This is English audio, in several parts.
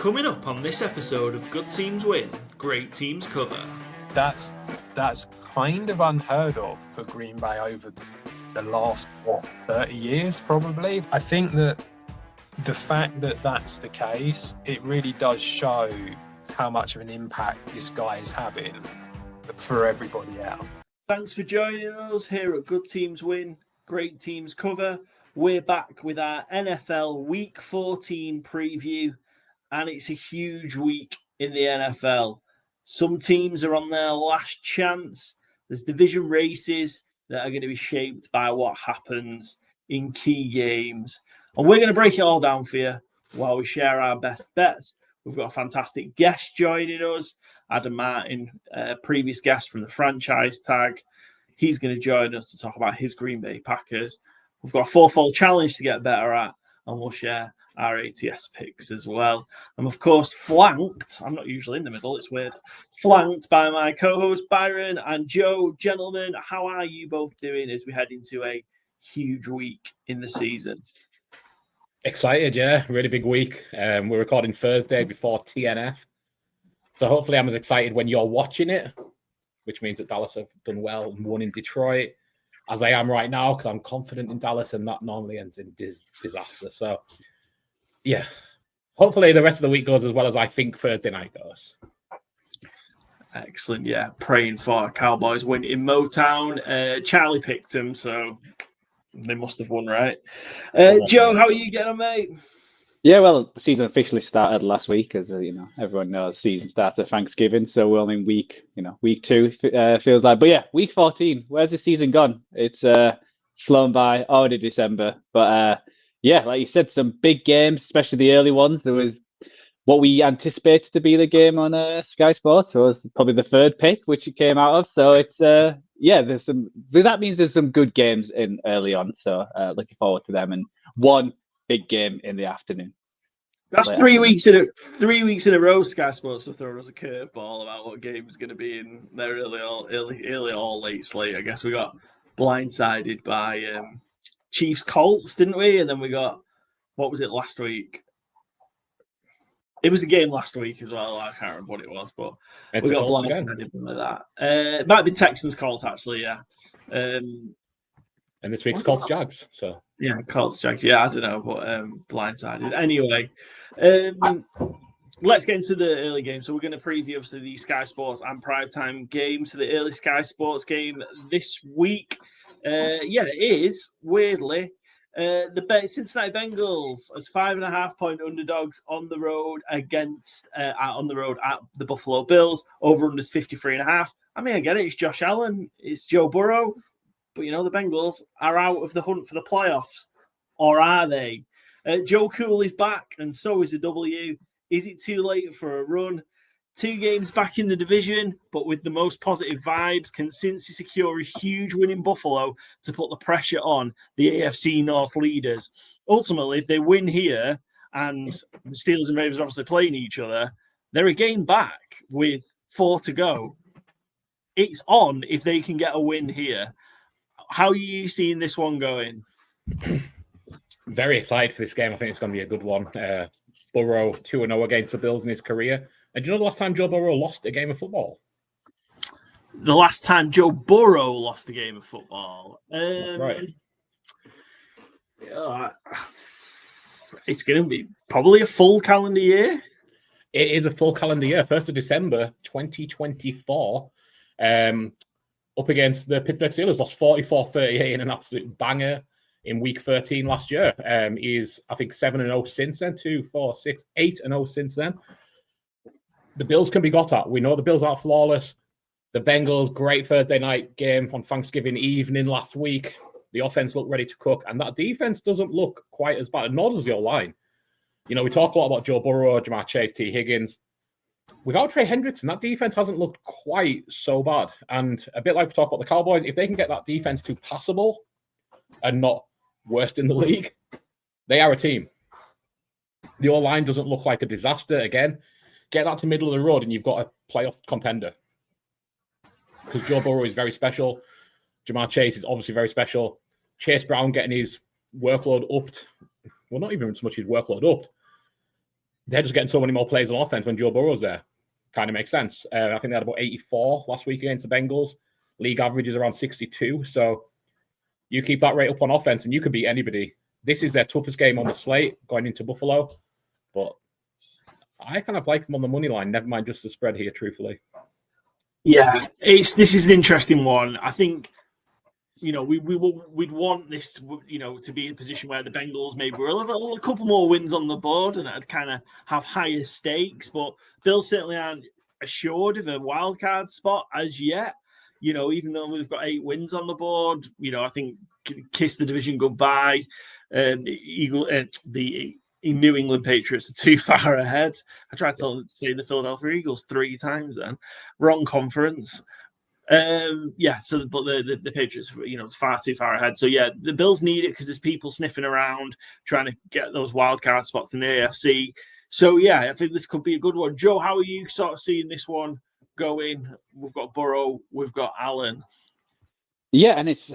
Coming up on this episode of Good Teams Win, Great Teams Cover. That's kind of unheard of for Green Bay over the last 30 years, probably. I think that the fact that that's the case, it really does show how much of an impact this guy is having for everybody else. Thanks for joining us here at Good Teams Win, Great Teams Cover. We're back with our NFL Week 14 preview, and it's a huge week in the NFL. Some teams are on their last chance. There's division races that are going to be shaped by what happens in key games. And we're going to break it all down for you while we share our best bets. We've got a fantastic guest joining us, Adam Martin, previous guest from the franchise tag. He's going to join us to talk about his Green Bay Packers. We've got a fourfold challenge to get better at, and we'll share our ATS picks as well. I'm, of course, flanked. I'm not usually in the middle. It's weird. Flanked by my co-host, Byron and Joe. Gentlemen, how are you both doing as we head into a huge week in the season? Excited, yeah. Really big week. We're recording Thursday before TNF. So hopefully I'm as excited when you're watching it, which means that Dallas have done well and won in Detroit, as I am right now, because I'm confident in Dallas, and that normally ends in disaster. So, yeah, hopefully the rest of the week goes as well as I think Thursday night goes. Excellent, yeah. Praying for Cowboys win in Motown. Charlie picked him, so they must have won, right? Joe, how are you getting on, mate? Yeah, well, the season officially started last week, as everyone knows. Season starts at Thanksgiving, so we're only in week 2. Feels like, but yeah, week 14. Where's the season gone? It's flown by, already December. But yeah, like you said, some big games, especially the early ones. There was what we anticipated to be the game on Sky Sports. So it was probably the third pick, which it came out of. So it's yeah, there's some. That means there's some good games in early on. So looking forward to them, and one big game in the afternoon. That's 3 weeks in a row. Sky Sports have thrown us a curveball about what game is going to be in their early or late slate. I guess we got blindsided by Chiefs Colts, didn't we? And then we got, what was it last week? It was a game last week as well. I can't remember what it was, but we got blindsided by that. It might be Texans Colts actually, yeah. And this week's Colts Jags. So yeah, Colts Jags. Yeah, I don't know, but blindsided. Anyway, let's get into the early game. So we're going to preview obviously the Sky Sports and Primetime games. So the early Sky Sports game this week, yeah, it is weirdly the Cincinnati Bengals as 5.5-point underdogs on the road against at the Buffalo Bills. Over under 53.5. I mean, I get it. It's Josh Allen. It's Joe Burrow. But, the Bengals are out of the hunt for the playoffs. Or are they? Joe Cool is back, and so is the W. Is it too late for a run? 2 games back in the division, but with the most positive vibes. Can Cincy secure a huge win in Buffalo to put the pressure on the AFC North leaders? Ultimately, if they win here, and the Steelers and Ravens are obviously playing each other, they're a game back with 4 to go. It's on if they can get a win here. How are you seeing this one going? Very excited for this game. I think it's going to be a good one. Burrow 2-0 against the Bills in his career. And do you know the last time Joe Burrow lost a game of football? The last time Joe Burrow lost a game of football? That's right. Yeah, it's going to be probably a full calendar year. It is a full calendar year. 1st of December, 2024. Up against the Pittsburgh Steelers, lost 44-38 in an absolute banger in Week 13 last year. He's, I think, 7-0 since then, 2, 4, 6, 8-0 since then. The Bills can be got at. We know the Bills aren't flawless. The Bengals, great Thursday night game on Thanksgiving evening last week. The offense looked ready to cook, and that defense doesn't look quite as bad, nor does your line. We talk a lot about Joe Burrow, Jamar Chase, T. Higgins. Without Trey Hendrickson, that defense hasn't looked quite so bad. And a bit like we talk about the Cowboys, if they can get that defense to passable and not worst in the league, they are a team. Your line doesn't look like a disaster. Again, get that to middle of the road and you've got a playoff contender. Because Joe Burrow is very special. Jamar Chase is obviously very special. Chase Brown getting his workload upped. Well, not even so much his workload upped. they're just getting so many more plays on offense when Joe Burrow's there. Kind of makes sense. I think they had about 84 last week against the Bengals. League average is around 62. So you keep that rate up on offense and you could beat anybody. This is their toughest game on the slate going into Buffalo. But I kind of like them on the money line. Never mind just the spread here, truthfully. Yeah, this is an interesting one. I think, we'd want this, to be in a position where the Bengals maybe were a couple more wins on the board and I'd kind of have higher stakes. But Bills certainly aren't assured of a wild card spot as yet. Even though we've got 8 wins on the board, I think kiss the division goodbye. The New England Patriots are too far ahead. I tried to say the Philadelphia Eagles 3 times then. Wrong conference. But the Patriots, far too far ahead. So yeah, the Bills need it because there's people sniffing around trying to get those wild card spots in the AFC. So yeah, I think this could be a good one. Joe, how are you sort of seeing this one going? We've got Burrow, we've got Allen. Yeah, and it's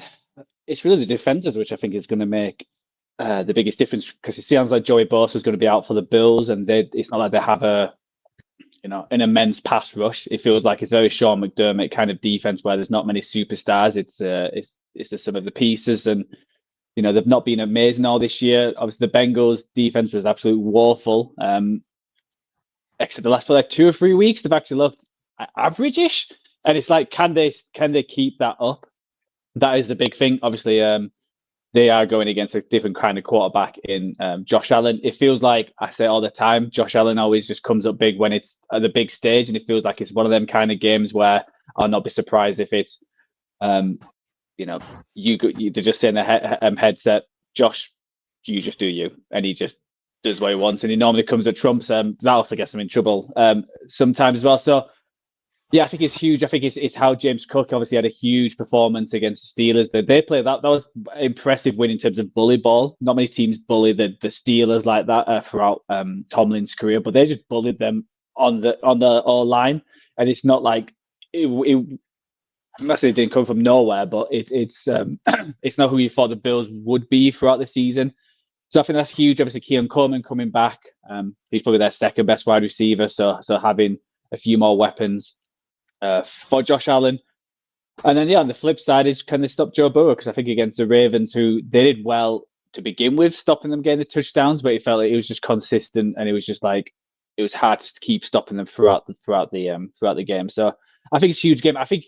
really the defenses which I think is going to make the biggest difference, because it sounds like Joey Bosa is going to be out for the Bills, and it's not like they have an immense pass rush. It feels like it's very Sean McDermott kind of defense where there's not many superstars. It's just some of the pieces, and they've not been amazing all this year. Obviously, the Bengals defense was absolutely woeful. Except the last 2 or 3 weeks, they've actually looked average-ish, and it's like, can they keep that up? That is the big thing. Obviously, they are going against a different kind of quarterback in Josh Allen. It feels like, I say all the time, Josh Allen always just comes up big when it's at the big stage, and it feels like it's one of them kind of games where I'll not be surprised if it's, they're just saying the headset, Josh, you just do you, and he just does what he wants, and he normally comes at Trump's. That also gets him in trouble sometimes as well. So yeah, I think it's huge. I think it's how James Cook obviously had a huge performance against the Steelers. They played that was an impressive win in terms of bully ball. Not many teams bully the Steelers like that throughout Tomlin's career, but they just bullied them on the line, and it's not like I'm not saying it didn't come from nowhere, but it's not who you thought the Bills would be throughout the season. So I think that's huge. Obviously, Keon Coleman coming back, he's probably their second best wide receiver. So having a few more weapons for Josh Allen. And then, on the flip side is, can they stop Joe Burrow? Because I think against the Ravens, who they did well to begin with, stopping them getting the touchdowns, but it felt like it was just consistent, and it was just like it was hard to keep stopping them throughout the game. So I think it's a huge game. I think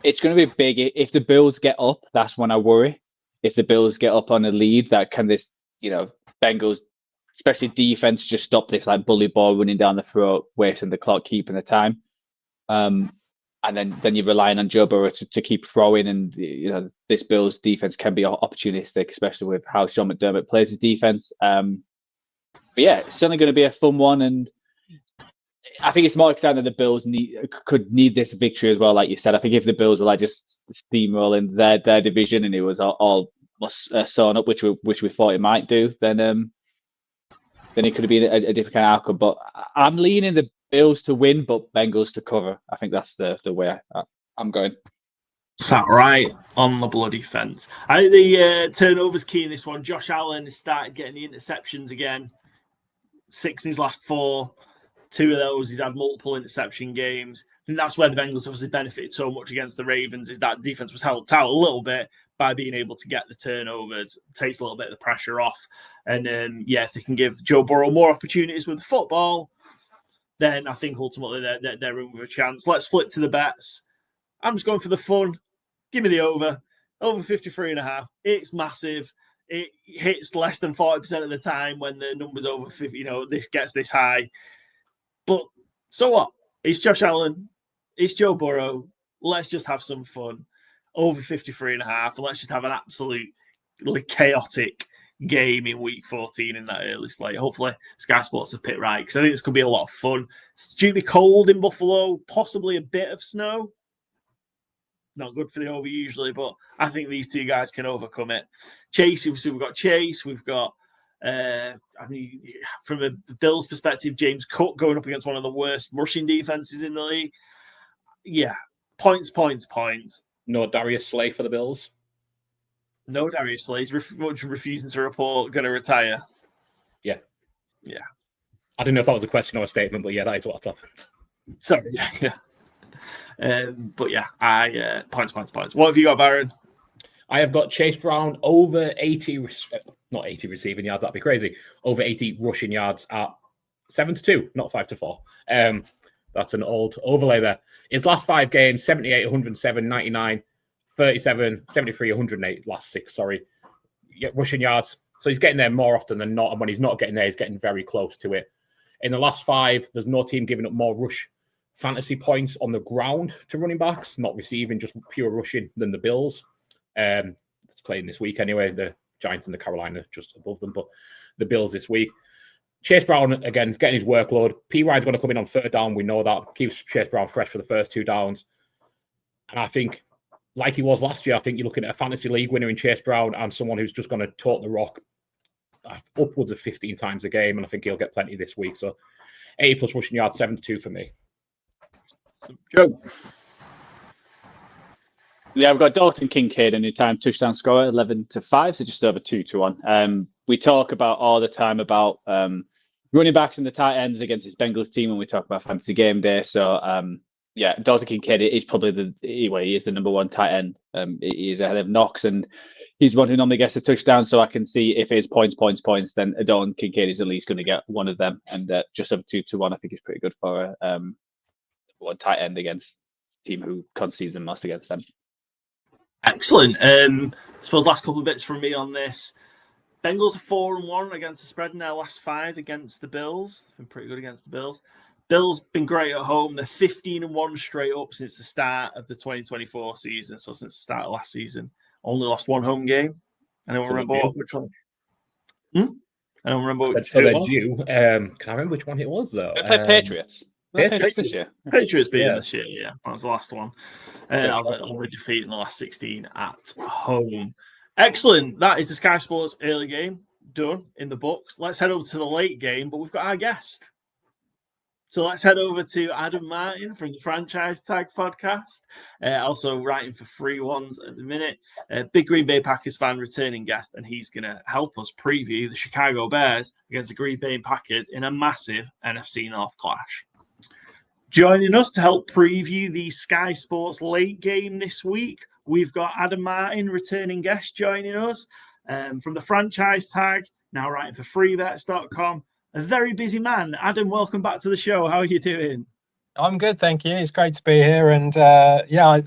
it's going to be big. If the Bills get up, that's when I worry. If the Bills get up on a lead, that can this Bengals, especially defense, just stop this like bully ball running down the throat, wasting the clock, keeping the time. And then you're relying on Joe Burrow to keep throwing, and this Bills defense can be opportunistic, especially with how Sean McDermott plays his defense. But yeah, it's certainly going to be a fun one, and I think it's more exciting that the Bills could need this victory as well. Like you said, I think if the Bills were like just steamrolling their division and it was all sewn up, which we thought it might do, then it could have been a different kind of outcome. But I'm leaning the Bills to win, but Bengals to cover. I think that's the way I'm going. Sat right on the bloody fence. I think the turnovers key in this one. Josh Allen has started getting the interceptions again. 6 in his last 4. 2 of those, he's had multiple interception games. And that's where the Bengals obviously benefited so much against the Ravens, is that defense was helped out a little bit by being able to get the turnovers, takes a little bit of the pressure off. And if they can give Joe Burrow more opportunities with the football, then I think ultimately they're in with a chance. Let's flip to the bets. I'm just going for the fun. Give me the over 53.5. It's massive. It hits less than 40% of the time when the number's over 50. This gets this high. But so what? It's Josh Allen. It's Joe Burrow. Let's just have some fun. Over 53.5. And let's just have an absolutely chaotic game in week 14 in that early slate. Hopefully Sky Sports have picked right, because I think this could be a lot of fun. It's due to be cold in Buffalo, possibly a bit of snow. Not good for the over usually, but I think these two guys can overcome it. Chase, we've got Chase, we've got from a Bills perspective, James Cook going up against one of the worst rushing defenses in the league. Yeah, points. No Darius Slay for the Bills. No Darius Slay. He's refusing to report, going to retire. Yeah. I didn't know if that was a question or a statement, but yeah, that is what's happened. Sorry, yeah. But yeah, points. What have you got, Baron? I have got Chase Brown over 80, not 80 receiving yards, that'd be crazy. Over 80 rushing yards at 7-2, not 5-4. That's an old overlay there. His last 5 games, 78, 107, 99, 37, 73, 108, last 6, sorry. Yeah, rushing yards. So he's getting there more often than not. And when he's not getting there, he's getting very close to it. In the last 5, there's no team giving up more rush fantasy points on the ground to running backs, not receiving, just pure rushing, than the Bills. It's playing this week anyway. The Giants and the Carolina just above them, but the Bills this week. Chase Brown, again, getting his workload. P. Ryan's going to come in on 3rd down. We know that. Keeps Chase Brown fresh for the first 2 downs. And I think, like he was last year, I think you're looking at a fantasy league winner in Chase Brown and someone who's just going to talk the rock upwards of 15 times a game, and I think he'll get plenty this week. So 80 plus rushing yards, 7-2 for me. Joe. Yeah, we've got Dalton Kincaid, anytime touchdown scorer, 11-5, so just over 2-1. We talk about all the time about running backs and the tight ends against his Bengals team when we talk about fantasy game day. So yeah, Dalton Kincaid is probably he is the number 1 tight end. He is ahead of Knox, and he's one who normally gets a touchdown. So I can see if it's points, then Dalton Kincaid is at least going to get one of them. And just over 2-1, I think is pretty good for one tight end against a team who concedes the most against them. Excellent. I suppose last couple of bits from me on this. Bengals are 4-1 against the spread in their last 5 against the Bills. Been pretty good against the Bills. Bills been great at home. They're 15-1 straight up since the start of the 2024 season. So since the start of last season, only lost 1 home game. Anyone remember which one? I don't remember which so they're due. Can I remember which one it was though? They played Patriots. Patriots this year. Patriots beating this year, yeah. That was the last one. Only defeating the last 16 at home. Excellent. That is the Sky Sports early game done in the books. Let's head over to the late game, but we've got our guest. So let's head over to Adam Martin from the Franchise Tag podcast, also writing for Free Ones at the minute. Big Green Bay Packers fan, returning guest, and he's going to help us preview the Chicago Bears against the Green Bay Packers in a massive NFC North clash. Joining us to help preview the Sky Sports late game this week, we've got Adam Martin, returning guest, joining us from the Franchise Tag, now writing for freebets.com. A very busy man. Adam, welcome back to the show. How are you doing? I'm good, thank you. It's great to be here. And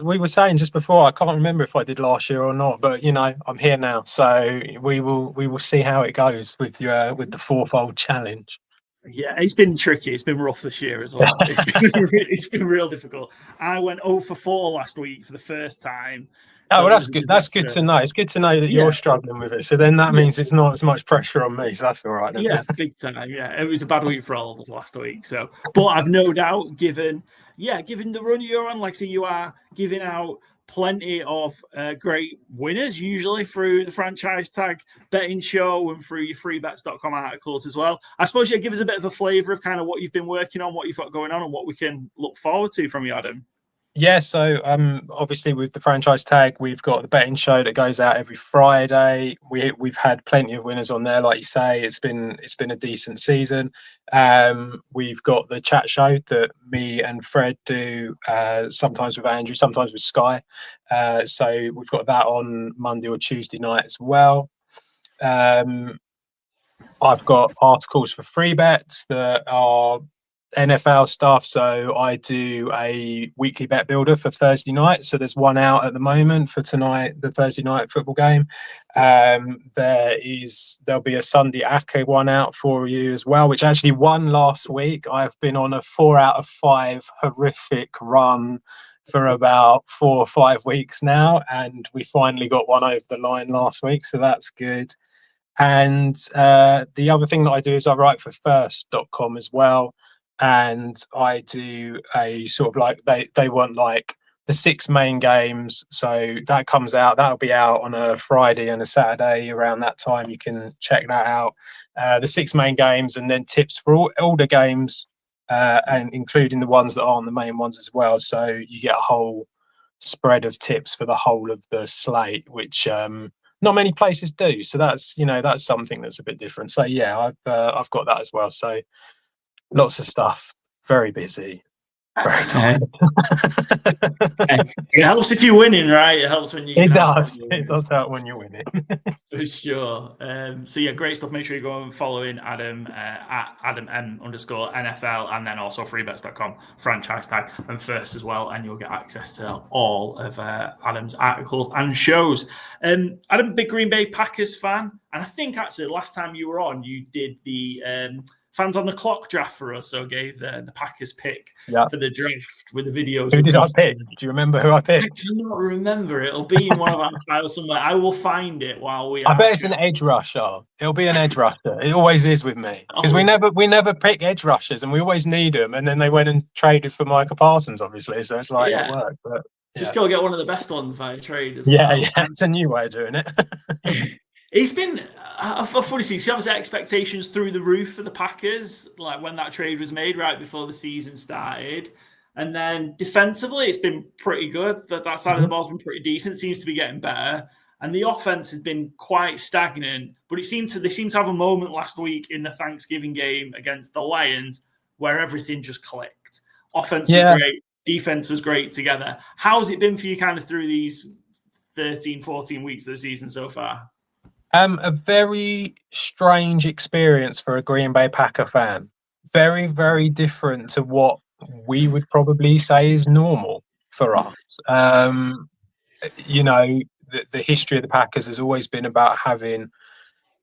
we were saying just before, I can't remember if I did last year or not, but I'm here now. So we will see how it goes with the fourfold challenge. Yeah, it's been tricky. It's been rough this year as well. It's been real difficult. I went 0 for 4 last week for the first time. Oh, well, that's good. That's good to know. It's good to know that you're struggling with it. So then that means it's not as much pressure on me. So that's all right. Yeah, big time. Yeah, it was a bad week for all of us last week. So, but I've no doubt, given the run you're on, like, so you are giving out plenty of great winners, usually through the Franchise Tag betting show and through your freebets.com articles as well. I suppose you give us a bit of a flavour of kind of what you've been working on, what you've got going on, and what we can look forward to from you, Adam. Yeah, so obviously with the Franchise Tag, we've got the betting show that goes out every Friday. We've had plenty of winners on there, like you say. It's been a decent season. We've got the chat show that me and Fred do, sometimes with Andrew, sometimes with Sky. So we've got that on Monday or Tuesday night as well. I've got articles for free bets that are NFL stuff, so I do a weekly bet builder for Thursday night. So there's one out at the moment for tonight, the Thursday night football game. There'll be a Sunday Ake one out for you as well, which actually won last week. I've been on a 4 out of 5 horrific run for about 4 or 5 weeks now, and we finally got one over the line last week, so that's good. And the other thing that I do is I write for first.com as well. And I do a sort of like they want like the 6 main games, so that comes out. That'll be out on a Friday and a Saturday around that time. You can check that out. The 6 main games, and then tips for all the games, and including the ones that aren't the main ones as well. So you get a whole spread of tips for the whole of the slate, which not many places do. So that's something that's a bit different. So yeah, I've got that as well. So Lots of stuff. Very busy. Very tired. It helps if you're winning, right? It helps when you. It does. It does help when you're winning. For sure. So yeah, great stuff. Make sure you go and follow in Adam at @AdamM_NFL, and then also freebets.com franchise tag and first as well, and you'll get access to all of Adam's articles and shows. Adam, big Green Bay Packers fan, and I think actually last time you were on, you did the fans on the clock draft for us, so gave the Packers pick for the draft with the videos. Who did I pick? Do you remember who I picked? I cannot remember. It'll be in one of our files somewhere. I will find it while we. I bet it's an edge rusher. It'll be an edge rusher. It always is with me because we never pick edge rushers, and we always need them. And then they went and traded for Micah Parsons, obviously. So it's like it worked. But just go get one of the best ones via trade as well. Yeah, it's a new way of doing it. It's been a funny season. Obviously, expectations through the roof for the Packers, like when that trade was made right before the season started. And then defensively, it's been pretty good. That side of the ball's been pretty decent. Seems to be getting better. And the offense has been quite stagnant. But they seem to have a moment last week in the Thanksgiving game against the Lions where everything just clicked. Offense was great. Defense was great together. How's it been for you kind of through these 13, 14 weeks of the season so far? A very strange experience for a Green Bay Packer fan. Very, very different to what we would probably say is normal for us. The history of the Packers has always been about having,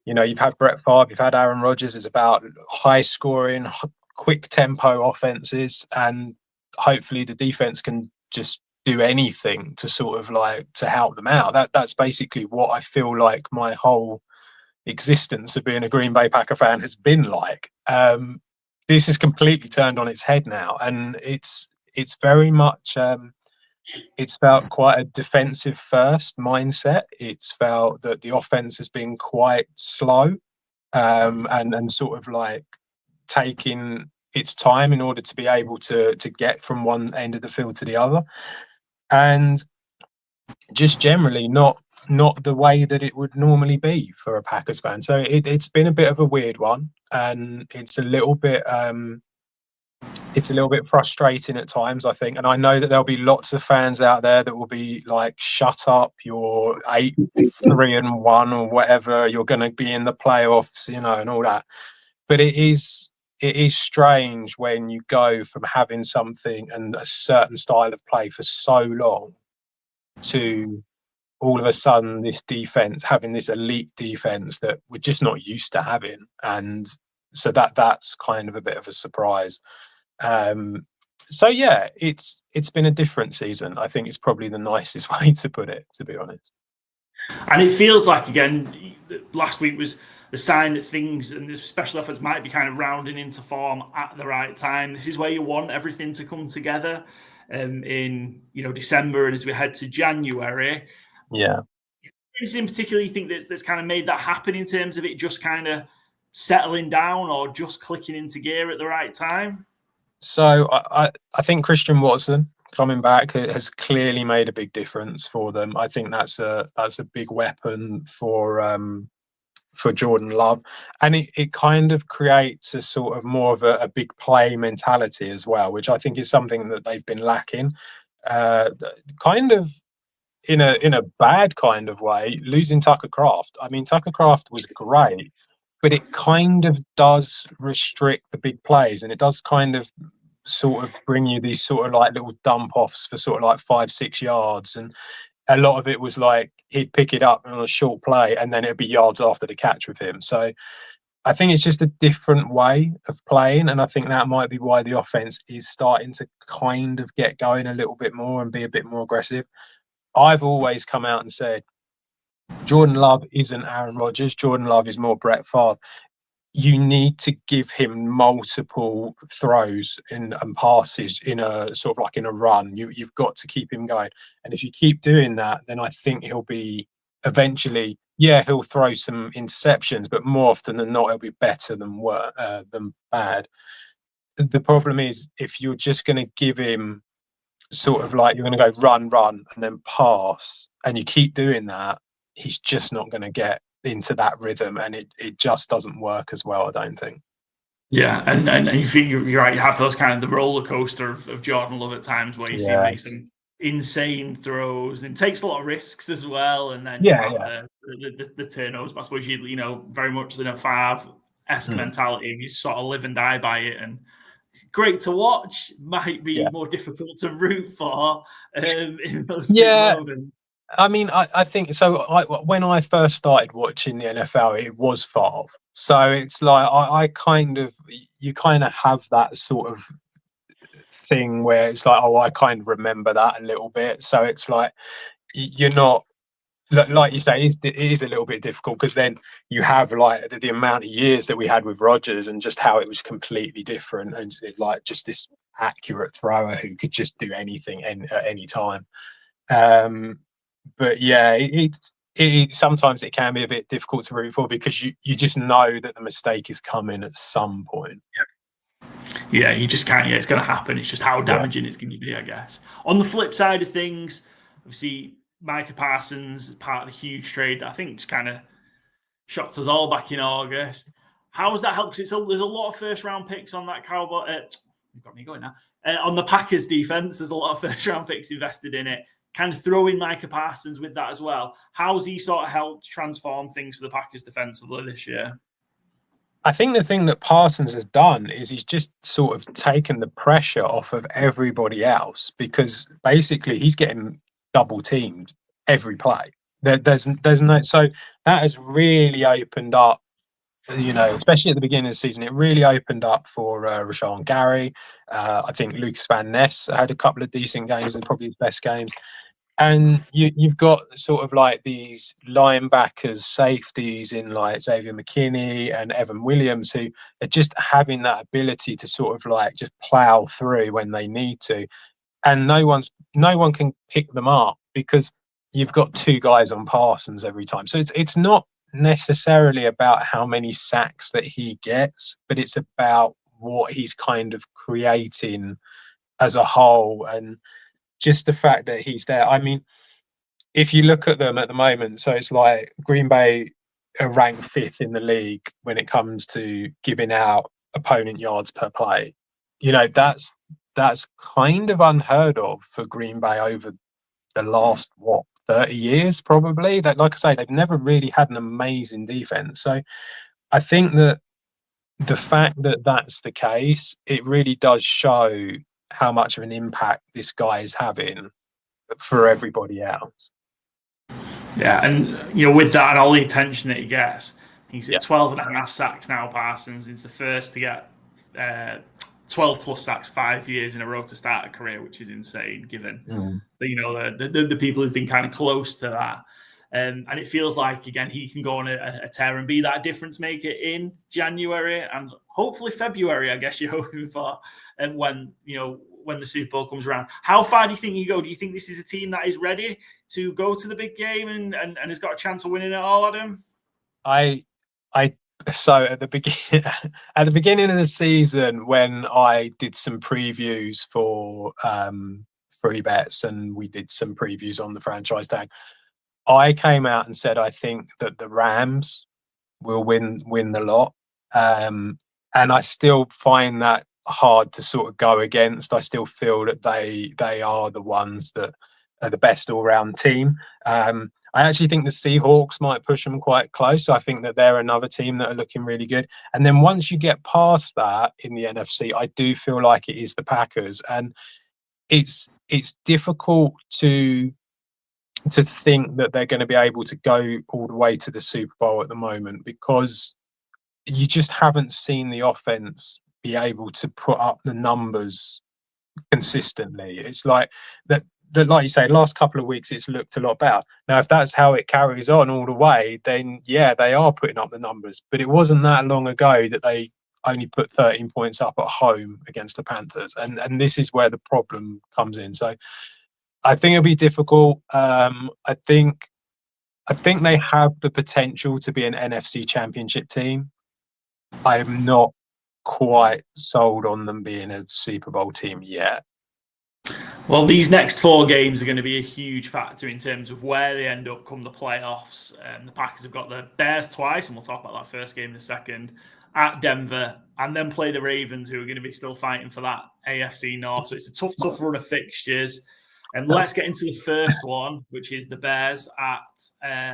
you've had Brett Favre, you've had Aaron Rodgers. It's about high scoring, quick tempo offenses, and hopefully the defense can just do anything to sort of to help them out. That's basically what I feel like my whole existence of being a Green Bay Packer fan has been like. This is completely turned on its head now, and it's very much it's felt quite a defensive first mindset. It's felt that the offense has been quite slow and sort of taking its time in order to be able to get from one end of the field to the other, and just generally not the way that it would normally be for a Packers fan. So it's been a bit of a weird one, and it's a little bit frustrating at times, I think. And I know that there'll be lots of fans out there that will be like, shut up, you're 8-3-1 or whatever, you're going to be in the playoffs, and all that. But it is strange when you go from having something and a certain style of play for so long to all of a sudden this defense having this elite defense that we're just not used to having. And so that's kind of a bit of a surprise. So yeah, it's been a different season. I think it's probably the nicest way to put it, to be honest. And it feels like, again, last week was the sign that things and the special efforts might be kind of rounding into form at the right time. This is where you want everything to come together in December and as we head to January. Yeah. Anything in particular you think that's kind of made that happen in terms of it just kind of settling down or just clicking into gear at the right time? So I think Christian Watson coming back has clearly made a big difference for them. I think that's a big weapon for Jordan Love, and it kind of creates a sort of more of a big play mentality as well, which I think is something that they've been lacking. Kind of in a bad kind of way, losing Tucker Kraft. I mean, Tucker Kraft was great, but it kind of does restrict the big plays, and it does kind of sort of bring you these sort of little dump offs for sort of 5-6 yards, and a lot of it was he'd pick it up on a short play and then it'd be yards after the catch with him. So I think it's just a different way of playing, and I think that might be why the offense is starting to kind of get going a little bit more and be a bit more aggressive. I've always come out and said Jordan Love isn't Aaron Rodgers. Jordan Love is more Brett Favre. You need to give him multiple throws and passes in a sort of in a run. You've got to keep him going. And if you keep doing that, then I think he'll be eventually, he'll throw some interceptions, but more often than not, it'll be better than bad. The problem is if you're just going to give him sort of you're going to go run, and then pass, and you keep doing that, he's just not going to get into that rhythm, and it just doesn't work as well, I don't think. Yeah, and you think you're right. You have those kind of the roller coaster of Jordan Love at times where you see him make some insane throws and takes a lot of risks as well. And then you have the turnovers. But I suppose you know very much in a Favre-esque mentality. You sort of live and die by it. And great to watch. Might be more difficult to root for in those big moments. I mean, I think so. When I first started watching the NFL, it was Favre. So it's like I kind of, you kind of have that sort of thing where it's like, oh, I kind of remember that a little bit. So it's like you're not, like you say, it is a little bit difficult because then you have like the amount of years that we had with Rodgers and just how it was completely different, and like just this accurate thrower who could just do anything at any time. But yeah, it sometimes it can be a bit difficult to root for because you just know that the mistake is coming at some point. Yeah, you just can't. Yeah, it's going to happen. It's just how damaging it's going to be, I guess. On the flip side of things, obviously, Micah Parsons, part of the huge trade that I think just kind of shocked us all back in August. How has that helped? Because there's a lot of first-round picks on that Cowboy. You've got me going now. On the Packers defense, there's a lot of first-round picks invested in it. Kind of throw in Micah Parsons with that as well. How's he sort of helped transform things for the Packers defensively this year? I think the thing that Parsons has done is he's just sort of taken the pressure off of everybody else because basically he's getting double teamed every play. There's no, so that has really opened up, you know, especially at the beginning of the season, it really opened up for Rashawn Gary. I think Lucas Van Ness had a couple of decent games and probably his best games. And you've got sort of like these linebackers, safeties in like Xavier McKinney and Evan Williams who are just having that ability to sort of like just plow through when they need to. And no one can pick them up because you've got two guys on Parsons every time. So it's not necessarily about how many sacks that he gets, but it's about what he's kind of creating as a whole and just the fact that he's there. I mean, if you look at them at the moment, so it's like Green Bay are ranked 5th in the league when it comes to giving out opponent yards per play. You know, that's kind of unheard of for Green Bay over the last 30 years probably. That, like I say, they've never really had an amazing defense. So I think that the fact that that's the case, it really does show how much of an impact this guy is having for everybody else. Yeah, and you know, with that and all the attention that he gets, he's at 12.5 sacks now, Parsons. He's the first to get 12 plus sacks 5 years in a row to start a career, which is insane given that, you know, the people who've been kind of close to that. And it feels like, again, he can go on a tear and be that difference maker in January and hopefully February, I guess you're hoping for, and when the Super Bowl comes around. How far do you think you go? Do you think this is a team that is ready to go to the big game and has got a chance of winning it all, Adam? So at the beginning of the season, when I did some previews for free bets and we did some previews on the franchise tag, I came out and said I think that the Rams will win the lot, and I still find that hard to sort of go against. I still feel that they are the ones that are the best all-round team. I actually think the Seahawks might push them quite close. I think that they're another team that are looking really good. And then once you get past that in the NFC, I do feel like it is the Packers, and it's difficult to think that they're going to be able to go all the way to the Super Bowl at the moment because you just haven't seen the offense be able to put up the numbers consistently. It's like that, like you say, last couple of weeks it's looked a lot better. Now, if that's how it carries on all the way, then yeah, they are putting up the numbers. But it wasn't that long ago that they only put 13 points up at home against the Panthers, and this is where the problem comes in. So I think it'll be difficult. I think they have the potential to be an NFC Championship team. I'm not quite sold on them being a Super Bowl team yet. Well, these next 4 games are going to be a huge factor in terms of where they end up come the playoffs. The Packers have got the Bears twice, and we'll talk about that first game in a second. at Denver, and then play the Ravens, who are going to be still fighting for that AFC North. So it's a tough run of fixtures. And let's get into the first one, which is the Bears at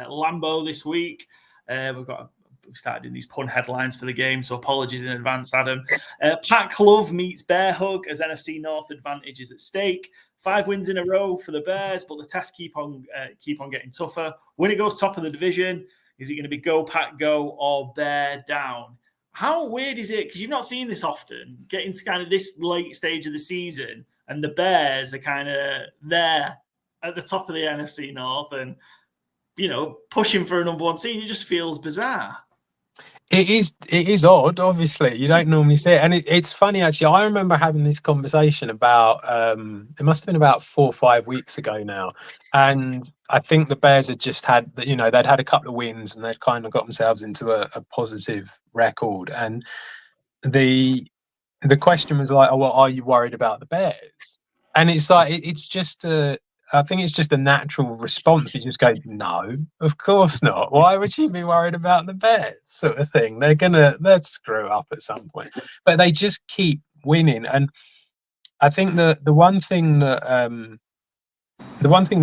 Lambeau this week. We started doing these pun headlines for the game, so apologies in advance, Adam. Pack Love meets Bear Hug as NFC North advantage is at stake. 5 wins in a row for the Bears, but the tests keep on getting tougher. When it goes top of the division, is it going to be go Pack go or Bear down? How weird is it? Because you've not seen this often, getting to kind of this late stage of the season, and the Bears are kind of there at the top of the NFC North and, pushing for a number 1 seed. It just feels bizarre. It is odd, obviously. You don't normally see it. And it's funny, actually. I remember having this conversation about, it must have been about 4 or 5 weeks ago now. And I think the Bears had just had, they'd had a couple of wins and they'd kind of got themselves into a positive record. And the question was like, oh, well, are you worried about the Bears? And it's like, I think it's just a natural response. You just go, no, of course not. Why would you be worried about the Bears? Sort of thing. They'll screw up at some point. But they just keep winning. And I think the one thing that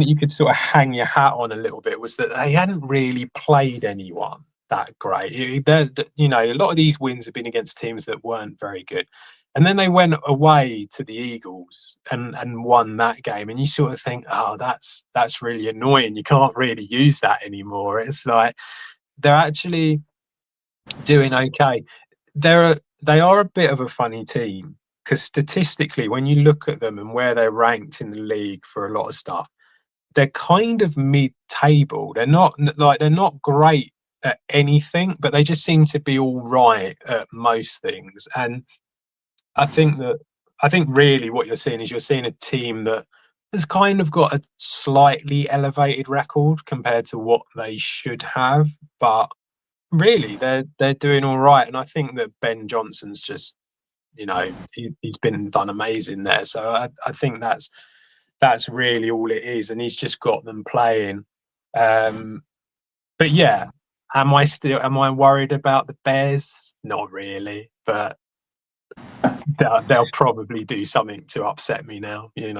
you could sort of hang your hat on a little bit was that they hadn't really played anyone that great. A lot of these wins have been against teams that weren't very good. And then they went away to the Eagles and won that game. And you sort of think, oh, that's really annoying. You can't really use that anymore. It's like they're actually doing okay. They are a bit of a funny team because statistically, when you look at them and where they're ranked in the league for a lot of stuff, they're kind of mid-table. They're not great at anything, but they just seem to be all right at most things. And I think really what you're seeing a team that has kind of got a slightly elevated record compared to what they should have, but really they're doing all right. And I think that Ben Johnson's just, he's done amazing there. So I think that's really all it is, and he's just got them playing. But yeah, am I worried about the Bears? Not really, but they'll probably do something to upset me now, And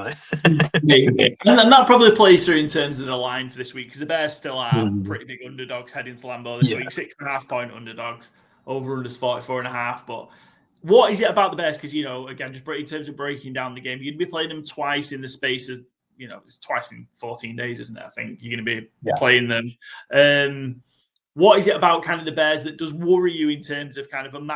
that probably plays through in terms of the line for this week, because the Bears still are pretty big underdogs heading to Lambeau this week. 6.5 point underdogs, over unders 44.5. But what is it about the Bears? Because, again, just in terms of breaking down the game, you'd be playing them twice in the space of, it's twice in 14 days, isn't it? I think you're going to be playing them. What is it about kind of the Bears that does worry you in terms of kind of from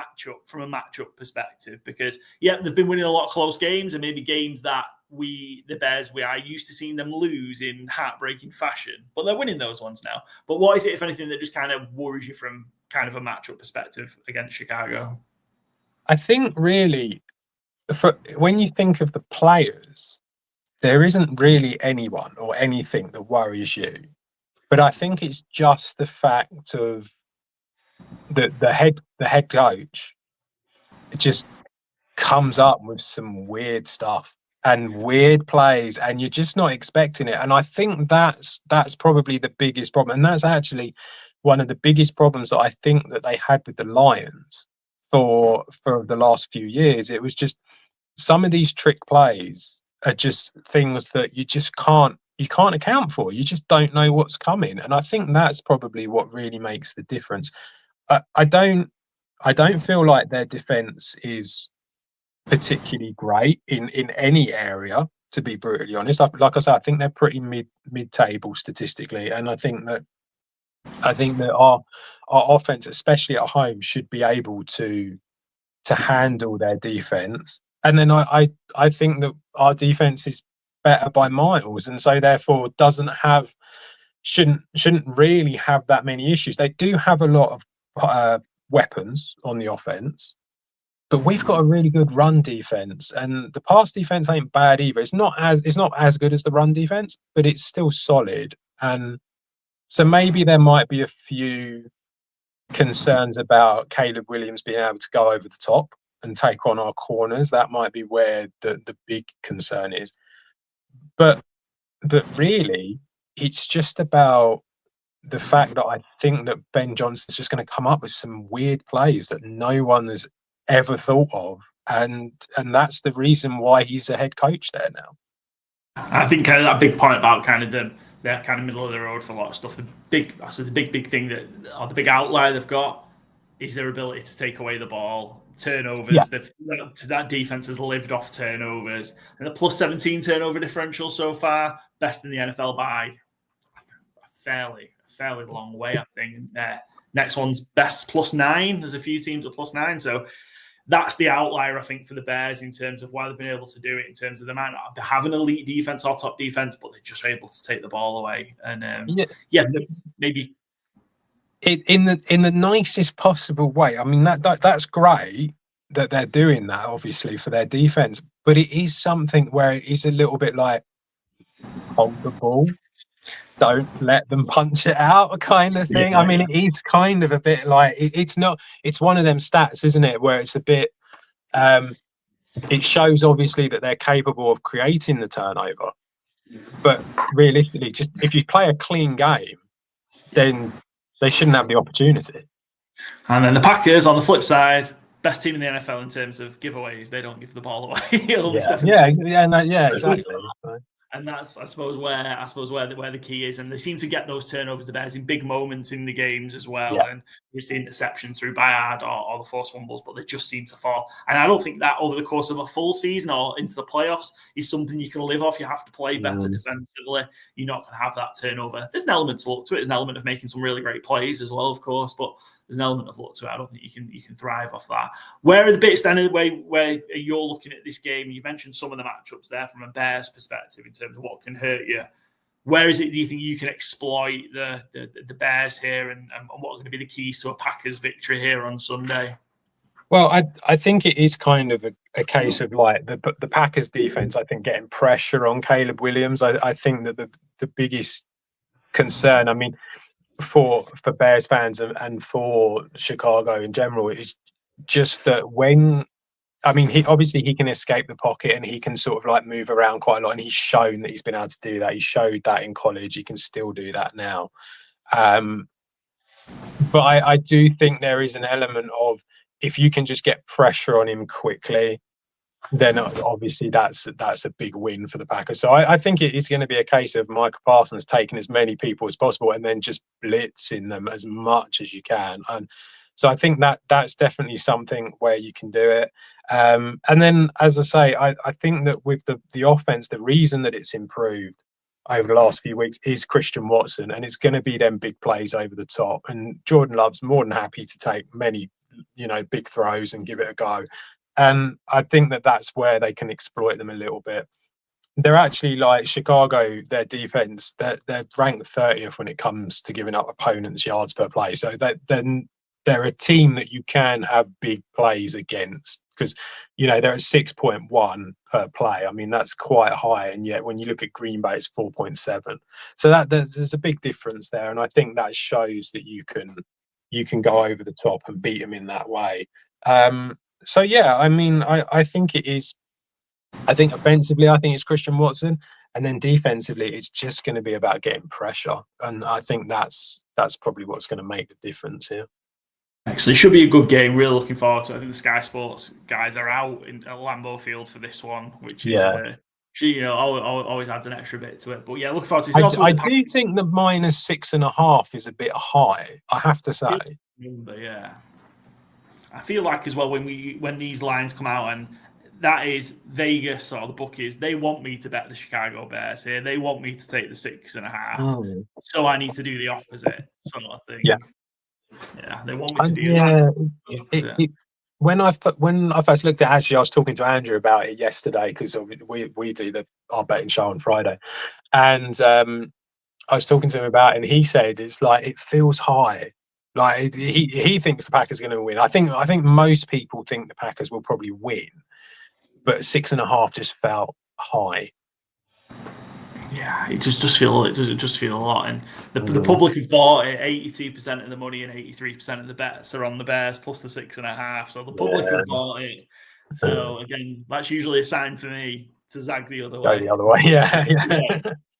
a matchup perspective? Because, they've been winning a lot of close games, and maybe games that we are used to seeing them lose in heartbreaking fashion, but they're winning those ones now. But what is it, if anything, that just kind of worries you from kind of a matchup perspective against Chicago? I think really, when you think of the players, there isn't really anyone or anything that worries you. But I think it's just the fact of the head coach. It just comes up with some weird stuff and weird plays, and you're just not expecting it. And I think that's probably the biggest problem. And that's actually one of the biggest problems that I think that they had with the Lions for the last few years. It was just some of these trick plays are just things that you can't account for. You just don't know what's coming. And I think that's probably what really makes the difference. I don't feel like their defense is particularly great in any area, to be brutally honest. Like I said, I think they're pretty mid-table statistically. And I think that our offense, especially at home, should be able to handle their defense. And then I think that our defense is better by miles, and so therefore shouldn't really have that many issues. They do have a lot of weapons on the offense, but we've got a really good run defense, and the pass defense ain't bad either. It's not as good as the run defense, but it's still solid. And so maybe there might be a few concerns about Caleb Williams being able to go over the top and take on our corners. That might be where the big concern is. But really, it's just about the fact that I think that Ben Johnson's just going to come up with some weird plays that no one has ever thought of, and that's the reason why he's a head coach there now. I think kind of that big point about kind of they're kind of middle of the road for a lot of stuff. The big thing that, or the big outlier they've got, is their ability to take away the ball, turnovers. Yeah. That defense has lived off turnovers, and the plus 17 turnover differential so far, best in the NFL by a fairly long way, I think. Next one's best plus 9. There's a few teams at plus 9, so that's the outlier, I think, for the Bears in terms of why they've been able to do it. In terms of the amount, they have an elite defense or top defense, but they're just able to take the ball away. And maybe in the nicest possible way. I mean, that's great that they're doing that, obviously, for their defense. But it is something where it is a little bit like, hold the ball, don't let them punch it out, kind of thing. I mean, it is kind of a bit like it's not. It's one of them stats, isn't it, where it's a bit. It shows obviously that they're capable of creating the turnover, but realistically, just if you play a clean game, then they shouldn't have the opportunity. And then the Packers, on the flip side, best team in the NFL in terms of giveaways. They don't give the ball away. Exactly. And that's, I suppose, where the key is. And they seem to get those turnovers, the Bears, in big moments in the games as well. Yeah. And we see interceptions through Bayard or the forced fumbles, but they just seem to fall. And I don't think that over the course of a full season or into the playoffs is something you can live off. You have to play better defensively. You're not going to have that turnover. There's an element to look to it. There's an element of making some really great plays as well, of course, but there's an element of look to it. I don't think you can thrive off that. Where are the bits then where you're looking at this game? You mentioned some of the matchups there from a Bears perspective in terms of what can hurt you. Where is it, do you think, you can exploit the Bears here, and what are going to be the keys to a Packers victory here on Sunday? Well, I think it is kind of a case of like the Packers defense, I think, getting pressure on Caleb Williams. I think that the biggest concern, I mean, for Bears fans and for Chicago in general, is just that when, I mean, he can escape the pocket and he can sort of like move around quite a lot, and he's shown that he's been able to do that. He showed that in college. He can still do that now. But I do think there is an element of, if you can just get pressure on him quickly, then obviously that's a big win for the Packers. So I think it is going to be a case of Micah Parsons taking as many people as possible and then just blitzing them as much as you can. And so I think that's definitely something where you can do it. And then, as I say, I think that with the offense, the reason that it's improved over the last few weeks is Christian Watson, and it's going to be them big plays over the top. And Jordan Love's more than happy to take many, big throws and give it a go. And I think that's where they can exploit them a little bit. They're actually, like Chicago, their defense, they're ranked 30th when it comes to giving up opponents' yards per play. So they're a team that you can have big plays against, because, they're at 6.1 per play. I mean, that's quite high. And yet when you look at Green Bay, it's 4.7. So there's a big difference there. And I think that shows that you can go over the top and beat them in that way. So, yeah, I mean, I think it is. I think offensively, I think it's Christian Watson. And then defensively, it's just going to be about getting pressure. And I think that's probably what's going to make the difference here. Actually, it should be a good game. Really looking forward to it. I think the Sky Sports guys are out at Lambeau Field for this one, which is, always adds an extra bit to it. But yeah, looking forward to it. I do think the -6.5 is a bit high, I have to say. Yeah. I feel like as well when these lines come out, and that is Vegas or the bookies, they want me to bet the Chicago Bears here. They want me to take the 6.5. So I need to do the opposite sort of thing. Yeah, they want me to do that. When I first looked at it, actually, I was talking to Andrew about it yesterday, because we do our betting show on Friday, and I was talking to him about it, and he said it's like it feels high. Like he thinks the Packers are going to win. I think most people think the Packers will probably win, but 6.5 just felt high. Yeah, it just feel a lot, and the public have bought it. 82% of the money and 83% of the bets are on the Bears plus the 6.5. So the public have bought it. So again, that's usually a sign for me to zag the other Go way. the other way. Yeah.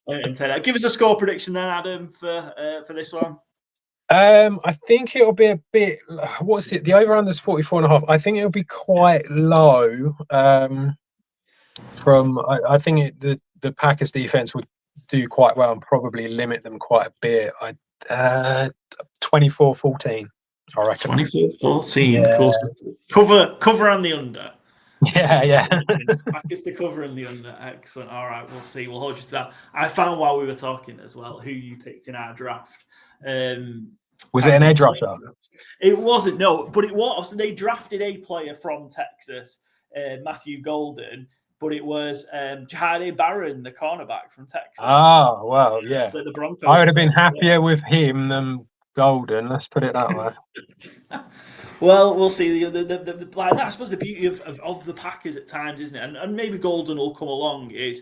And take that. Give us a score prediction then, Adam, for this one. I think it'll be a bit. What's it? The over/under is 44.5. I think it'll be quite low. I think the Packers defense would do quite well and probably limit them quite a bit. 24-14. I reckon. 24-14. Yeah. Cover on the under. Yeah. Packers to cover in the under. Excellent. All right, we'll see. We'll hold you to that. I found while we were talking as well who you picked in our draft. Was it an edge rusher? It wasn't, no, but it was. They drafted a player from Texas, Matthew Golden, but it was Jahade Barron, the cornerback from Texas. Oh, well, yeah. The Broncos. I would have been happier with him than Golden. Let's put it that way. Well, we'll see. I suppose the beauty of the Packers at times, isn't it? And maybe Golden will come along. Is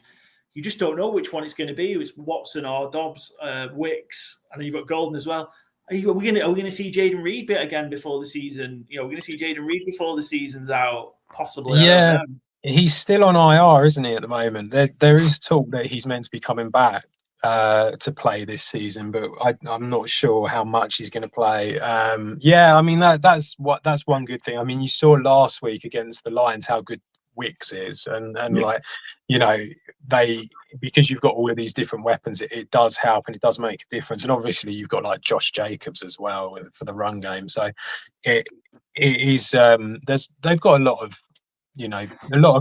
you just don't know which one it's going to be. It's Watson or Dobbs, Wicks, and then you've got Golden as well. Are we going to see Jaden Reed bit again before the season? We're going to see Jaden Reed before the season's out, possibly. Yeah, he's still on IR, isn't he? At the moment, there is talk that he's meant to be coming back to play this season, but I'm not sure how much he's going to play. Yeah, I mean that's one good thing. I mean, you saw last week against the Lions how good Wicks is, and like because you've got all of these different weapons, it does help and it does make a difference. And obviously you've got like Josh Jacobs as well for the run game, so it is they've got a lot of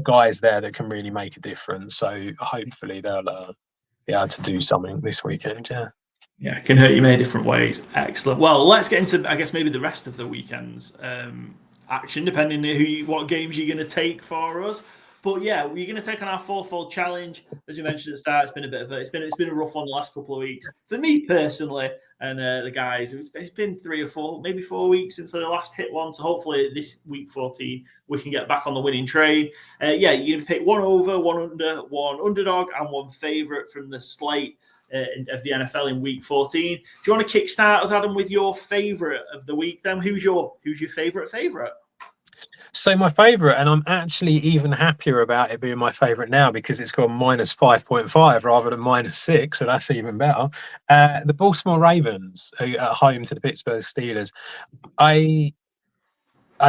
guys there that can really make a difference. So hopefully they'll be able to do something this weekend. Yeah, it can hurt you many different ways. Excellent. Well, let's get into, I guess, maybe the rest of the weekend's action, depending on what games you're going to take for us. But yeah, we're going to take on our fourfold challenge. As you mentioned at the start, it's been a rough one the last couple of weeks for me personally, and the guys. It's been 3 or 4, maybe 4 weeks since the last hit one. So hopefully this week 14 we can get back on the winning train. You're going to pick 1 over, 1 under, 1 underdog, and 1 favourite from the slate of the NFL in week 14. Do you want to kickstart us, Adam, with your favourite of the week? Then who's your favourite? So my favourite, and I'm actually even happier about it being my favourite now because it's got -5.5 rather than -6, so that's even better. The Baltimore Ravens at home to the Pittsburgh Steelers. I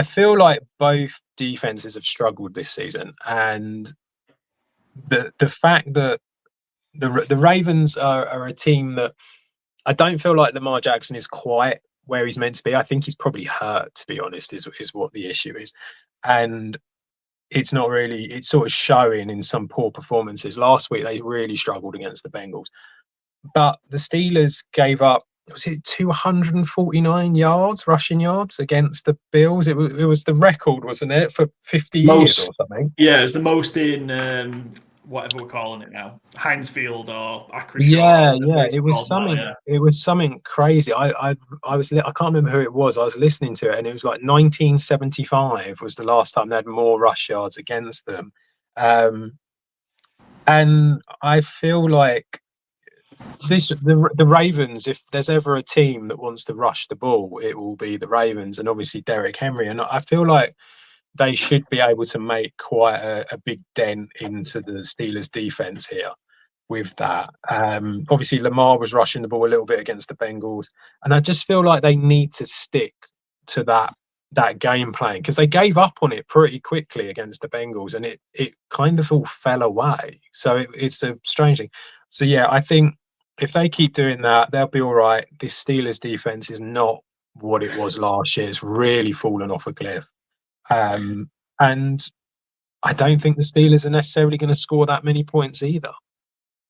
feel like both defenses have struggled this season, and the fact that the Ravens are a team that I don't feel like Lamar Jackson is quite where he's meant to be. I think he's probably hurt, to be honest, is what the issue is. And it's sort of showing in some poor performances. Last week, they really struggled against the Bengals. But the Steelers gave up, was it 249 rushing yards against the Bills? It was the record, wasn't it, for 50 years or something? Yeah, it was the most in whatever we're calling it now, Heinz Field or Acrisure. Yeah, it was something. It was something crazy. I can't remember who it was. I was listening to it, and it was like 1975 was the last time they had more rush yards against them. And I feel like the Ravens, if there's ever a team that wants to rush the ball, it will be the Ravens, and obviously Derrick Henry. And I feel like they should be able to make quite a big dent into the Steelers' defense here with that. Obviously, Lamar was rushing the ball a little bit against the Bengals, and I just feel like they need to stick to that game plan because they gave up on it pretty quickly against the Bengals, and it kind of all fell away. So it's a strange thing. So yeah, I think if they keep doing that, they'll be all right. This Steelers defense is not what it was last year. It's really fallen off a cliff. And I don't think the Steelers are necessarily going to score that many points either.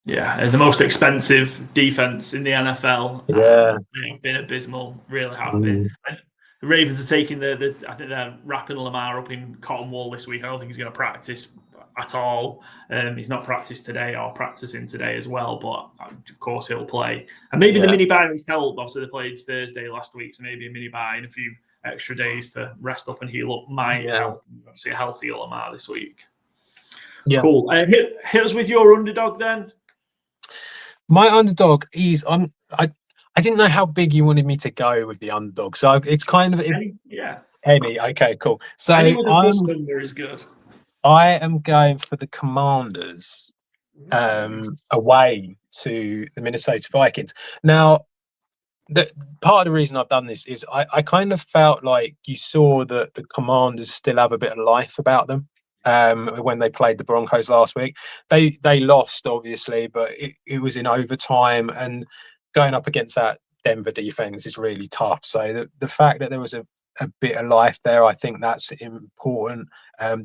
Yeah, and the most expensive defense in the NFL. Yeah, they've been abysmal, really have been. And the Ravens are taking I think they're wrapping Lamar up in cotton wool this week. I don't think he's going to practice at all. He's not practiced today or practicing today as well, but of course he'll play. And maybe the mini bye has helped. Obviously, they played Thursday last week, so maybe a mini bye and a few extra days to rest up and heal up might help. Obviously, a healthy Lamar this week. Yeah. Cool. Hit us with your underdog then. My underdog is I didn't know how big you wanted me to go with the underdog, so it's kind of Any. Okay, cool. So any with a bus number is good. I am going for the Commanders away to the Minnesota Vikings. Now, the part of the reason I've done this is I kind of felt like you saw that the Commanders still have a bit of life about them. When they played the Broncos last week, they lost obviously, but it was in overtime, and going up against that Denver defense is really tough. So the fact that there was a bit of life there, I think that's important.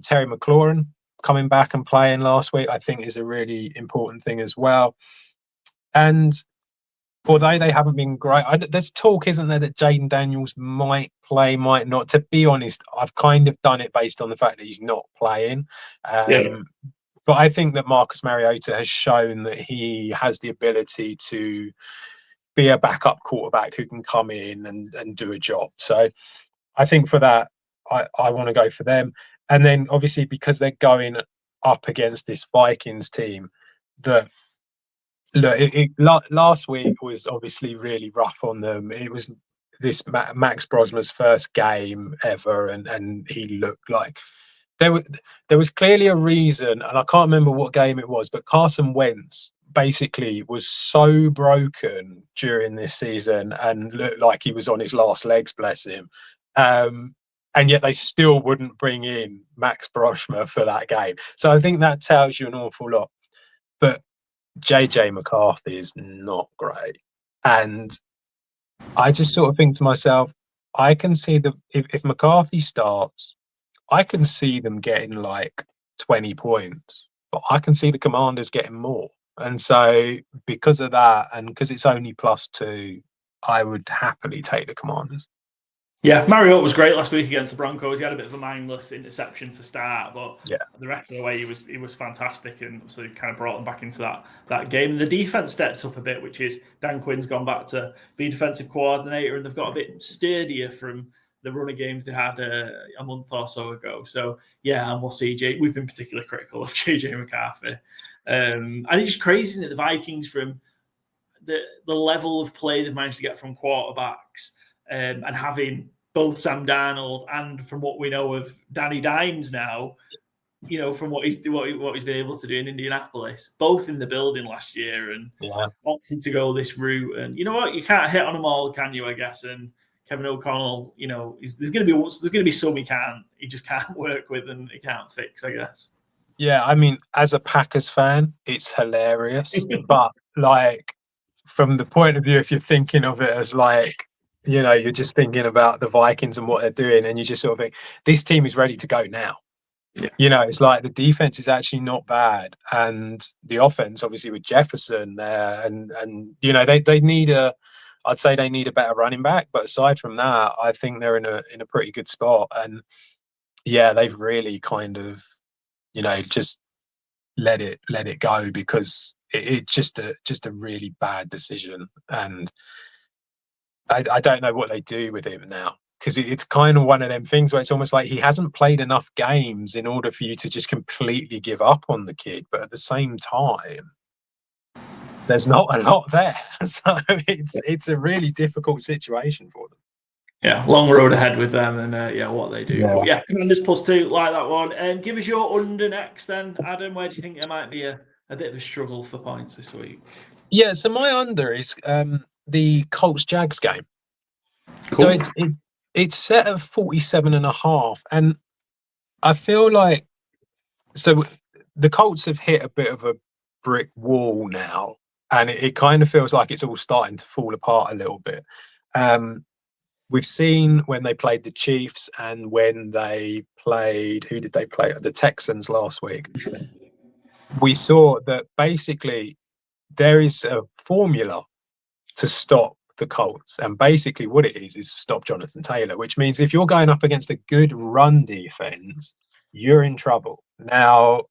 Terry McLaurin coming back and playing last week, I think is a really important thing as well. And although they haven't been great, there's talk, isn't there, that Jaden Daniels might play, might not. To be honest, I've kind of done it based on the fact that he's not playing. But I think that Marcus Mariota has shown that he has the ability to be a backup quarterback who can come in and do a job. So I think for that, I want to go for them. And then obviously because they're going up against this Vikings team that... Look, last week was obviously really rough on them. It was this Max Brosmer's first game ever, and he looked like there was clearly a reason, and I can't remember what game it was, but Carson Wentz basically was so broken during this season and looked like he was on his last legs, bless him. And yet they still wouldn't bring in Max Brosmer for that game. So I think that tells you an awful lot. But JJ McCarthy is not great. And I just sort of think to myself, I can see if McCarthy starts, I can see them getting like 20 points, but I can see the Commanders getting more. And so because of that, and because it's only +2, I would happily take the Commanders. Yeah, Mariota was great last week against the Broncos. He had a bit of a mindless interception to start, but the rest of the way he was fantastic, and so he kind of brought them back into that game. And the defense stepped up a bit, which is Dan Quinn's gone back to be defensive coordinator, and they've got a bit sturdier from the running games they had a month or so ago. So yeah, and we'll see. We've been particularly critical of JJ McCarthy, and it's just crazy, isn't it? The Vikings, from the level of play they've managed to get from quarterbacks. And having both Sam Darnold and, from what we know of Danny Dimes now, from what he's been able to do in Indianapolis, both in the building last year, and opted to go this route. And you know what, you can't hit on them all, can you? I guess. And Kevin O'Connell, there's going to be some he just can't work with and he can't fix, I guess. Yeah, I mean, as a Packers fan, it's hilarious, but like from the point of view, if you're thinking of it as like, you're just thinking about the Vikings and what they're doing, and you just sort of think, this team is ready to go now. Yeah. It's like the defense is actually not bad, and the offense, obviously with Jefferson there, and they need I'd say they need a better running back, but aside from that, I think they're in a pretty good spot. And yeah, they've really kind of, just let it go, because it's just a really bad decision. And I don't know what they do with him now, because it's kind of one of them things where it's almost like he hasn't played enough games in order for you to just completely give up on the kid. But at the same time, there's not a lot there. So it's a really difficult situation for them. Yeah, long road ahead with them, and what they do. Yeah. But yeah, Commanders +2, like that one. Give us your under next then, Adam. Where do you think there might be a bit of a struggle for points this week? Yeah, so my under is the Colts-Jags game. Cool. So it's set at 47.5, and I feel like, so the Colts have hit a bit of a brick wall now, and it kind of feels like it's all starting to fall apart a little bit. We've seen when they played the Chiefs and when they played, who did they play? The Texans last week. We saw that basically there is a formula to stop the Colts, and basically what it is stop Jonathan Taylor, which means if you're going up against a good run defense, you're in trouble. Now,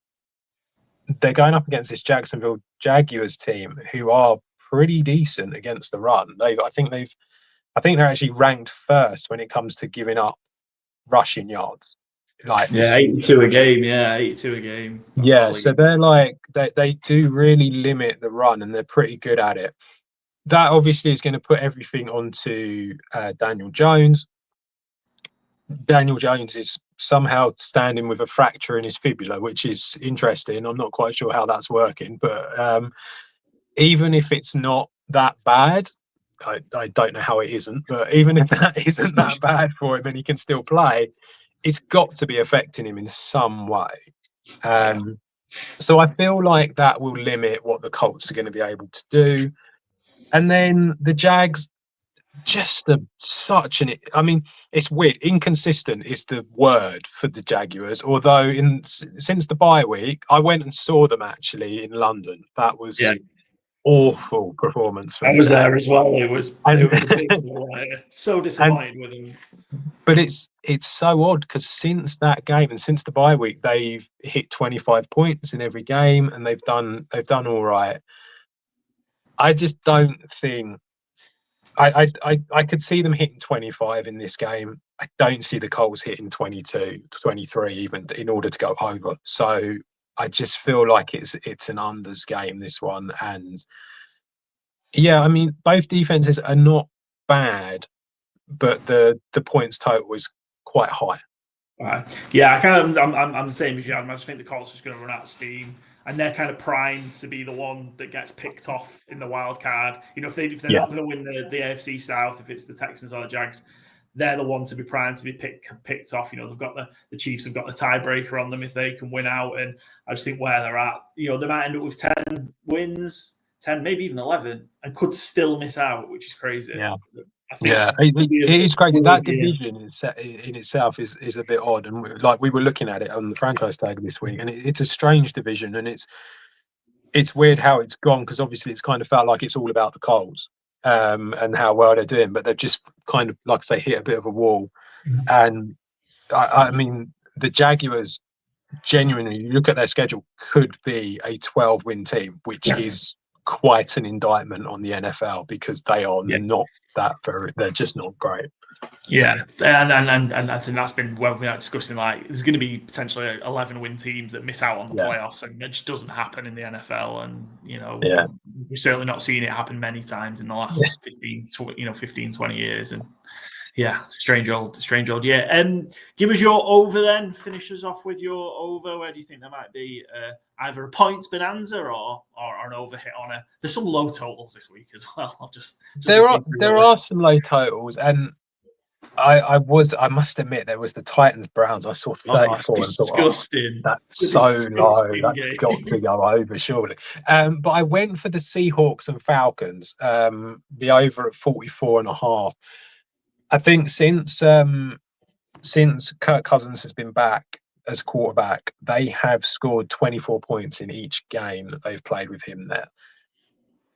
they're going up against this Jacksonville Jaguars team who are pretty decent against the run. I think they're actually ranked first when it comes to giving up rushing yards. 82 a game. Yeah, 82 a game. That's so they're like they do really limit the run, and they're pretty good at it. That obviously is going to put everything onto Daniel Jones. Daniel Jones is somehow standing with a fracture in his fibula, which is interesting. I'm not quite sure how that's working, but even if it's not that bad, I don't know how it isn't, but even if that isn't that bad for him and he can still play, it's got to be affecting him in some way. So I feel like that will limit what the Colts are going to be able to do. And then the Jags, I mean, it's weird. Inconsistent is the word for the Jaguars. Although since the bye week, I went and saw them actually in London. That was awful performance from I was there as well. It was abysmal. So disappointed with them. But it's so odd because since that game and since the bye week, they've hit 25 points in every game and they've done all right. I just don't think I could see them hitting 25 in this game. I don't see the Colts hitting 22, 23 even in order to go over. So I just feel like it's an unders game, this one. And yeah, I mean, both defenses are not bad, but the points total was quite high. Right. Yeah, I'm the same as you. I just think the Colts are just going to run out of steam, and they're kind of primed to be the one that gets picked off in the wild card. You know, if they're not going to win the AFC South, if it's the Texans or the Jags, they're the one to be primed to be picked off. You know, they've got the Chiefs have got the tiebreaker on them if they can win out, and I just think where they're at, you know, they might end up with 10 wins, 10, maybe even 11, and could still miss out, which is crazy. Yeah. I think it is crazy. That division in itself is a bit odd, and we were looking at it on the franchise tag this week, and it's a strange division, and it's weird how it's gone because obviously it's kind of felt like it's all about the Colts and how well they're doing, but they've just kind of, like I say, hit a bit of a wall. And I mean, the Jaguars, genuinely, you look at their schedule, could be a 12-win team, which is quite an indictment on the NFL because they are not that very. They're just not great. Yeah, and I think that's been when we are discussing, like, there's going to be potentially 11-win teams that miss out on the playoffs, and it just doesn't happen in the NFL. And you know, we've certainly not seen it happen many times in the last 15, 20 years. And yeah, strange old year. Give us your over then. Finish us off with your over. Where do you think there might be either a points bonanza or an over hit on a? There's some low totals this week as well. There are some low totals, and I must admit there was the Titans Browns. I saw 34 and disgusting. Thought, that's so low. That's got to go over surely. But I went for the Seahawks and Falcons. The over at 44.5. I think since Kirk Cousins has been back as quarterback, they have scored 24 points in each game that they've played with him there.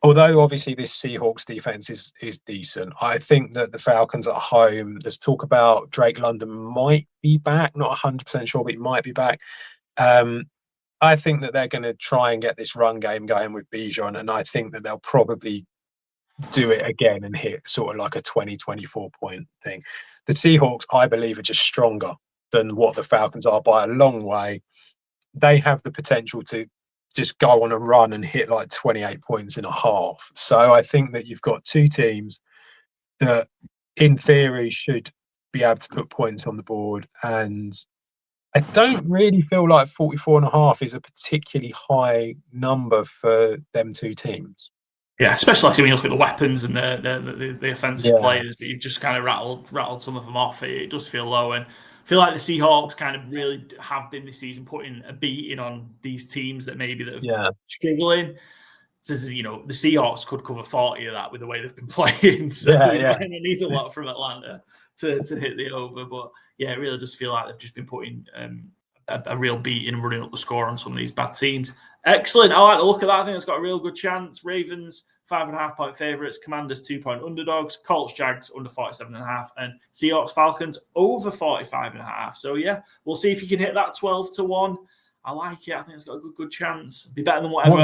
Although obviously this Seahawks defense is decent, I think that the Falcons at home, there's talk about Drake London might be back, not 100% sure, but he might be back. I think that they're going to try and get this run game going with Bijan, and I think that they'll probably do it again and hit sort of like a 20-24 point thing. The Seahawks, I believe, are just stronger than what the Falcons are by a long way. They have the potential to just go on a run and hit like 28 points in a half. So I think that you've got two teams that in theory should be able to put points on the board. And I don't really feel like 44.5 is a particularly high number for them two teams. Yeah, especially when you look at the weapons and the offensive players that you've just kind of rattled some of them off. It does feel low, and I feel like the Seahawks kind of really have been this season putting a beating on these teams that are struggling. So, you know, the Seahawks could cover 40 of that with the way they've been playing. So they need a lot from Atlanta to hit the over. But yeah, it really does feel like they've just been putting a real beating and running up the score on some of these bad teams. Excellent. I like the look at that. I think it's got a real good chance. Ravens, 5.5 point favourites. Commanders, 2 point underdogs. Colts, Jags, under 47.5. And Seahawks, Falcons, over 45.5. So, yeah, we'll see if you can hit that 12-1. I like it. I think it's got a good chance. Be better than whatever.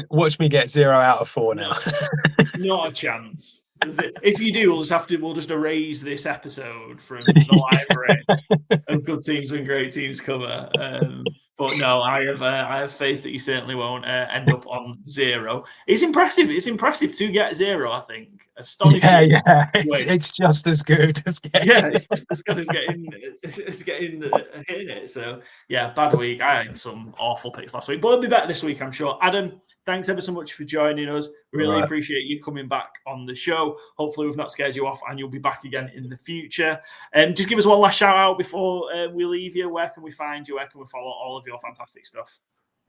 Watch me get 0 out of 4 now. Not a chance. If you do, we'll just erase this episode from the library of good teams and great teams cover. But no, I have faith that you certainly won't end up on 0. It's impressive. It's impressive to get 0. I think astonishing. Yeah. It's just as good as getting. Yeah, it's just as good as getting hitting it. So yeah, bad week. I had some awful picks last week, but it'll be better this week, I'm sure. Adam, thanks ever so much for joining us. Really appreciate you coming back on the show. Hopefully we've not scared you off and you'll be back again in the future. Just give us one last shout out before we leave you. Where can we find you? Where can we follow all of your fantastic stuff?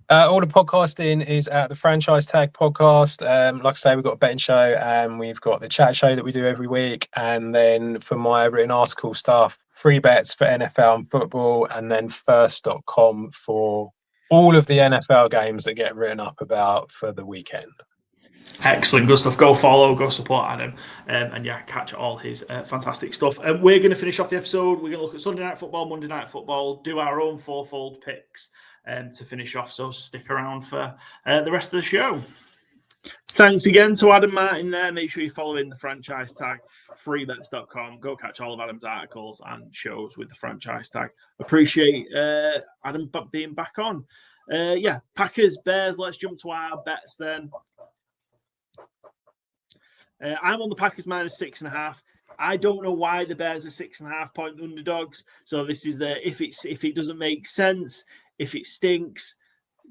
All the podcasting is at the Franchise Tag podcast. Like I say, we've got a betting show and we've got the chat show that we do every week. And then for my written article stuff, free bets for NFL and football, and then first.com for all of the NFL games that get written up about for the weekend. Excellent, good stuff. Go follow, go support Adam, and yeah, catch all his fantastic stuff. We're going to finish off the episode. We're going to look at Sunday Night Football, Monday Night Football, do our own fourfold picks to finish off. So stick around for the rest of the show. Thanks again to Adam Martin there. Make sure you're following the franchise tag, freebets.com. Go catch all of Adam's articles and shows with the franchise tag. Appreciate Adam being back on. Yeah, Packers, Bears. Let's jump to our bets then. I'm on the Packers -6.5. I don't know why the Bears are 6.5 point underdogs. So this is if it doesn't make sense, if it stinks,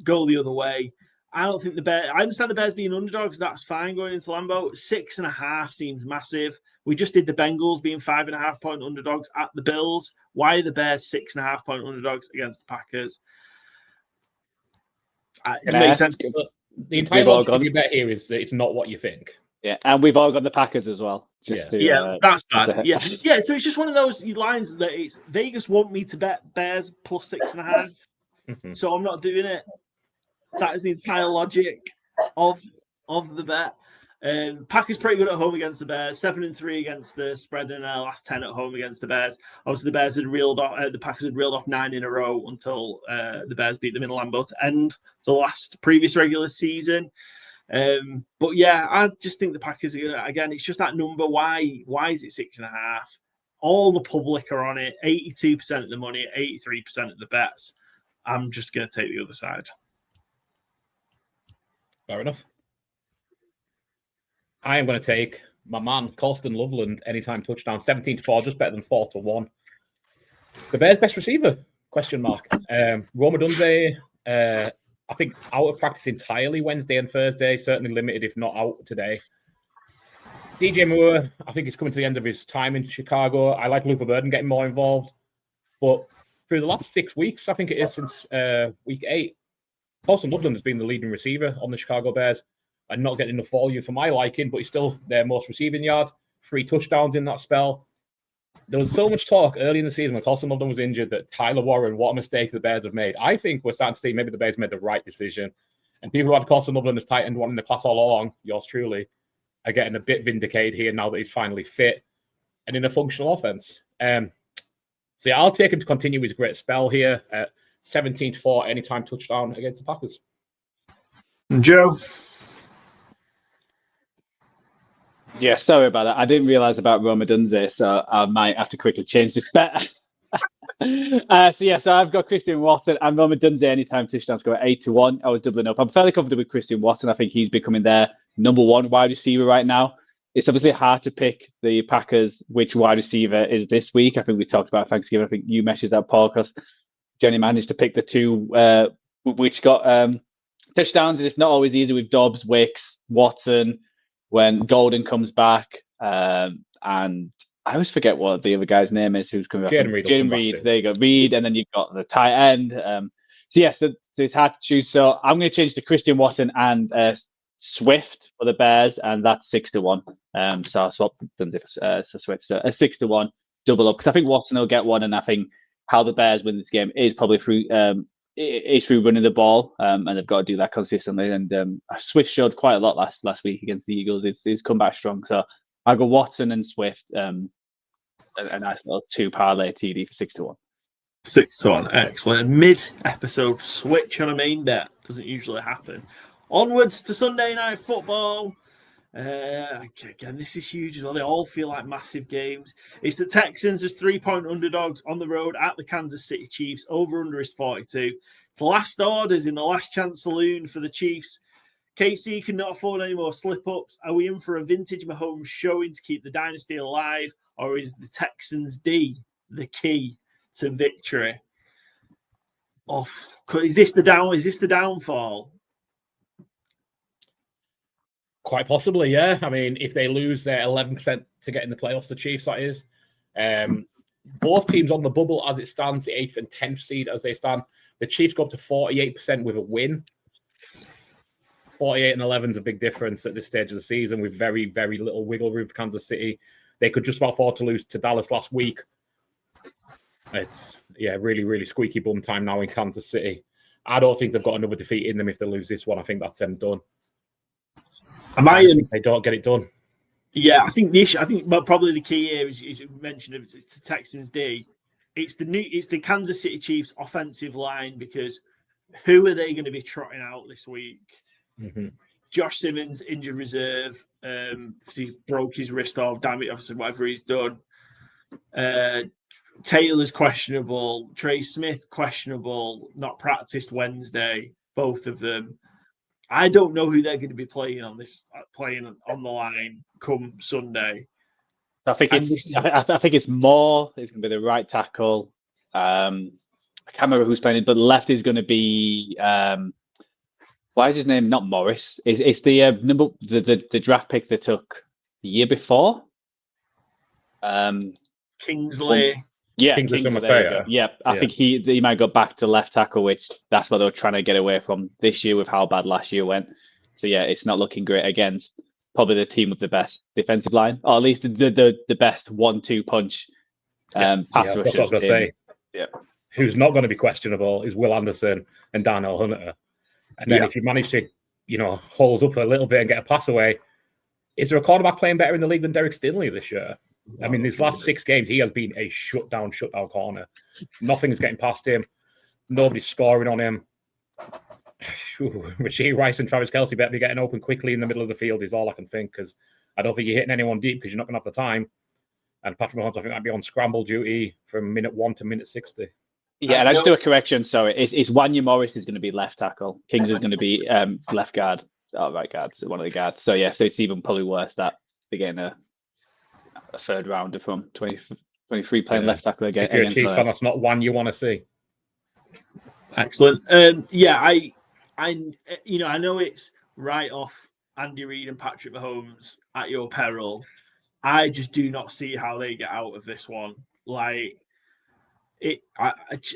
go the other way. I don't think the Bears. I understand the Bears being underdogs. That's fine going into Lambeau. 6.5 seems massive. We just did the Bengals being 5.5 point underdogs at the Bills. Why are the Bears 6.5 point underdogs against the Packers? It makes sense. The entire logic of your bet here is that it's not what you think. Yeah, and we've all got the Packers as well. That's bad. Yeah. So it's just one of those lines that it's Vegas want me to bet Bears +6.5, so I'm not doing it. That is the entire logic of the bet. Packers pretty good at home against the Bears. 7-3 against the spread in their last 10 at home against the Bears. Obviously, the Bears had the Packers had reeled off 9 in a row until the Bears beat them in Lambeau to end the previous regular season. But yeah, I just think the Packers are gonna, again, it's just that number. Why is it 6.5? All the public are on it. 82% of the money, 83% of the bets. I'm just going to take the other side. Fair enough. I am going to take my man, Colston Loveland, anytime touchdown, 17-4, just better than 4-1. The Bears' best receiver, ? Roma Dunze, I think out of practice entirely Wednesday and Thursday, certainly limited, if not out today. DJ Moore, I think he's coming to the end of his time in Chicago. I like Luther Burden getting more involved. But through the last 6 weeks, I think it is since week 8, Colston Loveland has been the leading receiver on the Chicago Bears and not getting enough volume for my liking, but he's still their most receiving yards, 3 touchdowns in that spell. There was so much talk early in the season when Colston Loveland was injured that Tyler Warren, what a mistake the Bears have made. I think we're starting to see maybe the Bears made the right decision. And people who had Colston Loveland as tight end one in the class all along, yours truly, are getting a bit vindicated here now that he's finally fit and in a functional offense. So yeah, I'll take him to continue his great spell here at 17-4 anytime touchdown against the Packers. Joe? Yeah, sorry about that. I didn't realize about Roma Dunze, so I might have to quickly change this bet. So I've got Christian Watson and Roma Dunze anytime touchdowns go at 8-1. I was doubling up. I'm fairly confident with Christian Watson. I think he's becoming their number one wide receiver right now. It's obviously hard to pick the Packers which wide receiver is this week. I think we talked about Thanksgiving. I think you messaged that, Paul, because Jenny managed to pick the two which got touchdowns. It's not always easy with Dobbs, Wicks, Watson, when Golden comes back. And I always forget what the other guy's name is who's coming back. Jaden Reed. There you go. Reed, and then you've got the tight end. So it's hard to choose. So I'm going to change to Christian Watson and Swift for the Bears, and that's 6-1. So I'll swap Dunze for Swift. So a 6-1 double up, because I think Watson will get one, and I think how the Bears win this game is probably through running the ball, and they've got to do that consistently. And Swift showed quite a lot last week against the Eagles. He's come back strong. So I go Watson and Swift, a nice little 2 parlay TD for 6-1. 6-1, excellent. Mid-episode switch on a main bet doesn't usually happen. Onwards to Sunday Night Football. Again, this is huge as well. They all feel like massive games. It's the Texans as 3-point underdogs on the road at the Kansas City Chiefs. Over/under is 42. The last orders in the last chance saloon for the Chiefs. KC cannot afford any more slip-ups. Are we in for a vintage Mahomes showing to keep the dynasty alive, or is the Texans D the key to victory? Oh, is this the downfall? Quite possibly, yeah. I mean, if they lose their 11% to get in the playoffs, the Chiefs, that is. Both teams on the bubble as it stands, the 8th and 10th seed as they stand. The Chiefs go up to 48% with a win. 48 and 11 is a big difference at this stage of the season with very, very little wiggle room for Kansas City. They could just about afford to lose to Dallas last week. It's, really, really squeaky bum time now in Kansas City. I don't think they've got another defeat in them if they lose this one. I think that's them done. They don't get it done. Yeah, I think probably the key here is you mentioned it's the Texans D. It's the Kansas City Chiefs offensive line, because who are they going to be trotting out this week? Mm-hmm. Josh Simmons, injured reserve, because he broke his wrist off. Damn it, obviously, whatever he's done. Taylor's questionable. Trey Smith questionable. Not practiced Wednesday. Both of them. I don't know who they're going to be playing on the line come Sunday. I think it's more. It's going to be the right tackle. I can't remember who's playing it, but the left is going to be. Why is his name not Morris? It's the the draft pick they took the year before. Kingsley. Kingsley. I think he might go back to left tackle, which that's what they were trying to get away from this year with how bad last year went. So it's not looking great against probably the team with the best defensive line, or at least the best 1-2 punch pass rushers. That's what I was going to say. Yeah. Who's not going to be questionable is Will Anderson and Darnell Hunter. And then if you manage to, hold up a little bit and get a pass away, is there a cornerback playing better in the league than Derek Stingley this year? I mean, these last 6 games, he has been a shutdown corner. Nothing's getting past him. Nobody's scoring on him. Rashee Rice and Travis Kelce better be getting open quickly in the middle of the field is all I can think, because I don't think you're hitting anyone deep because you're not going to have the time. And Patrick Mahomes, I think, might be on scramble duty from minute 1 to minute 60. Yeah, and I just do a correction. Sorry, it's Wanya Morris is going to be left tackle. Kings is going to be left guard. Right guard, so one of the guards. So it's even probably worse that they're getting a third rounder from 23 playing left tackle again. If you're a Chiefs fan, that's not one you want to see. Excellent. I know it's right off Andy Reid and Patrick Mahomes at your peril. I just do not see how they get out of this one.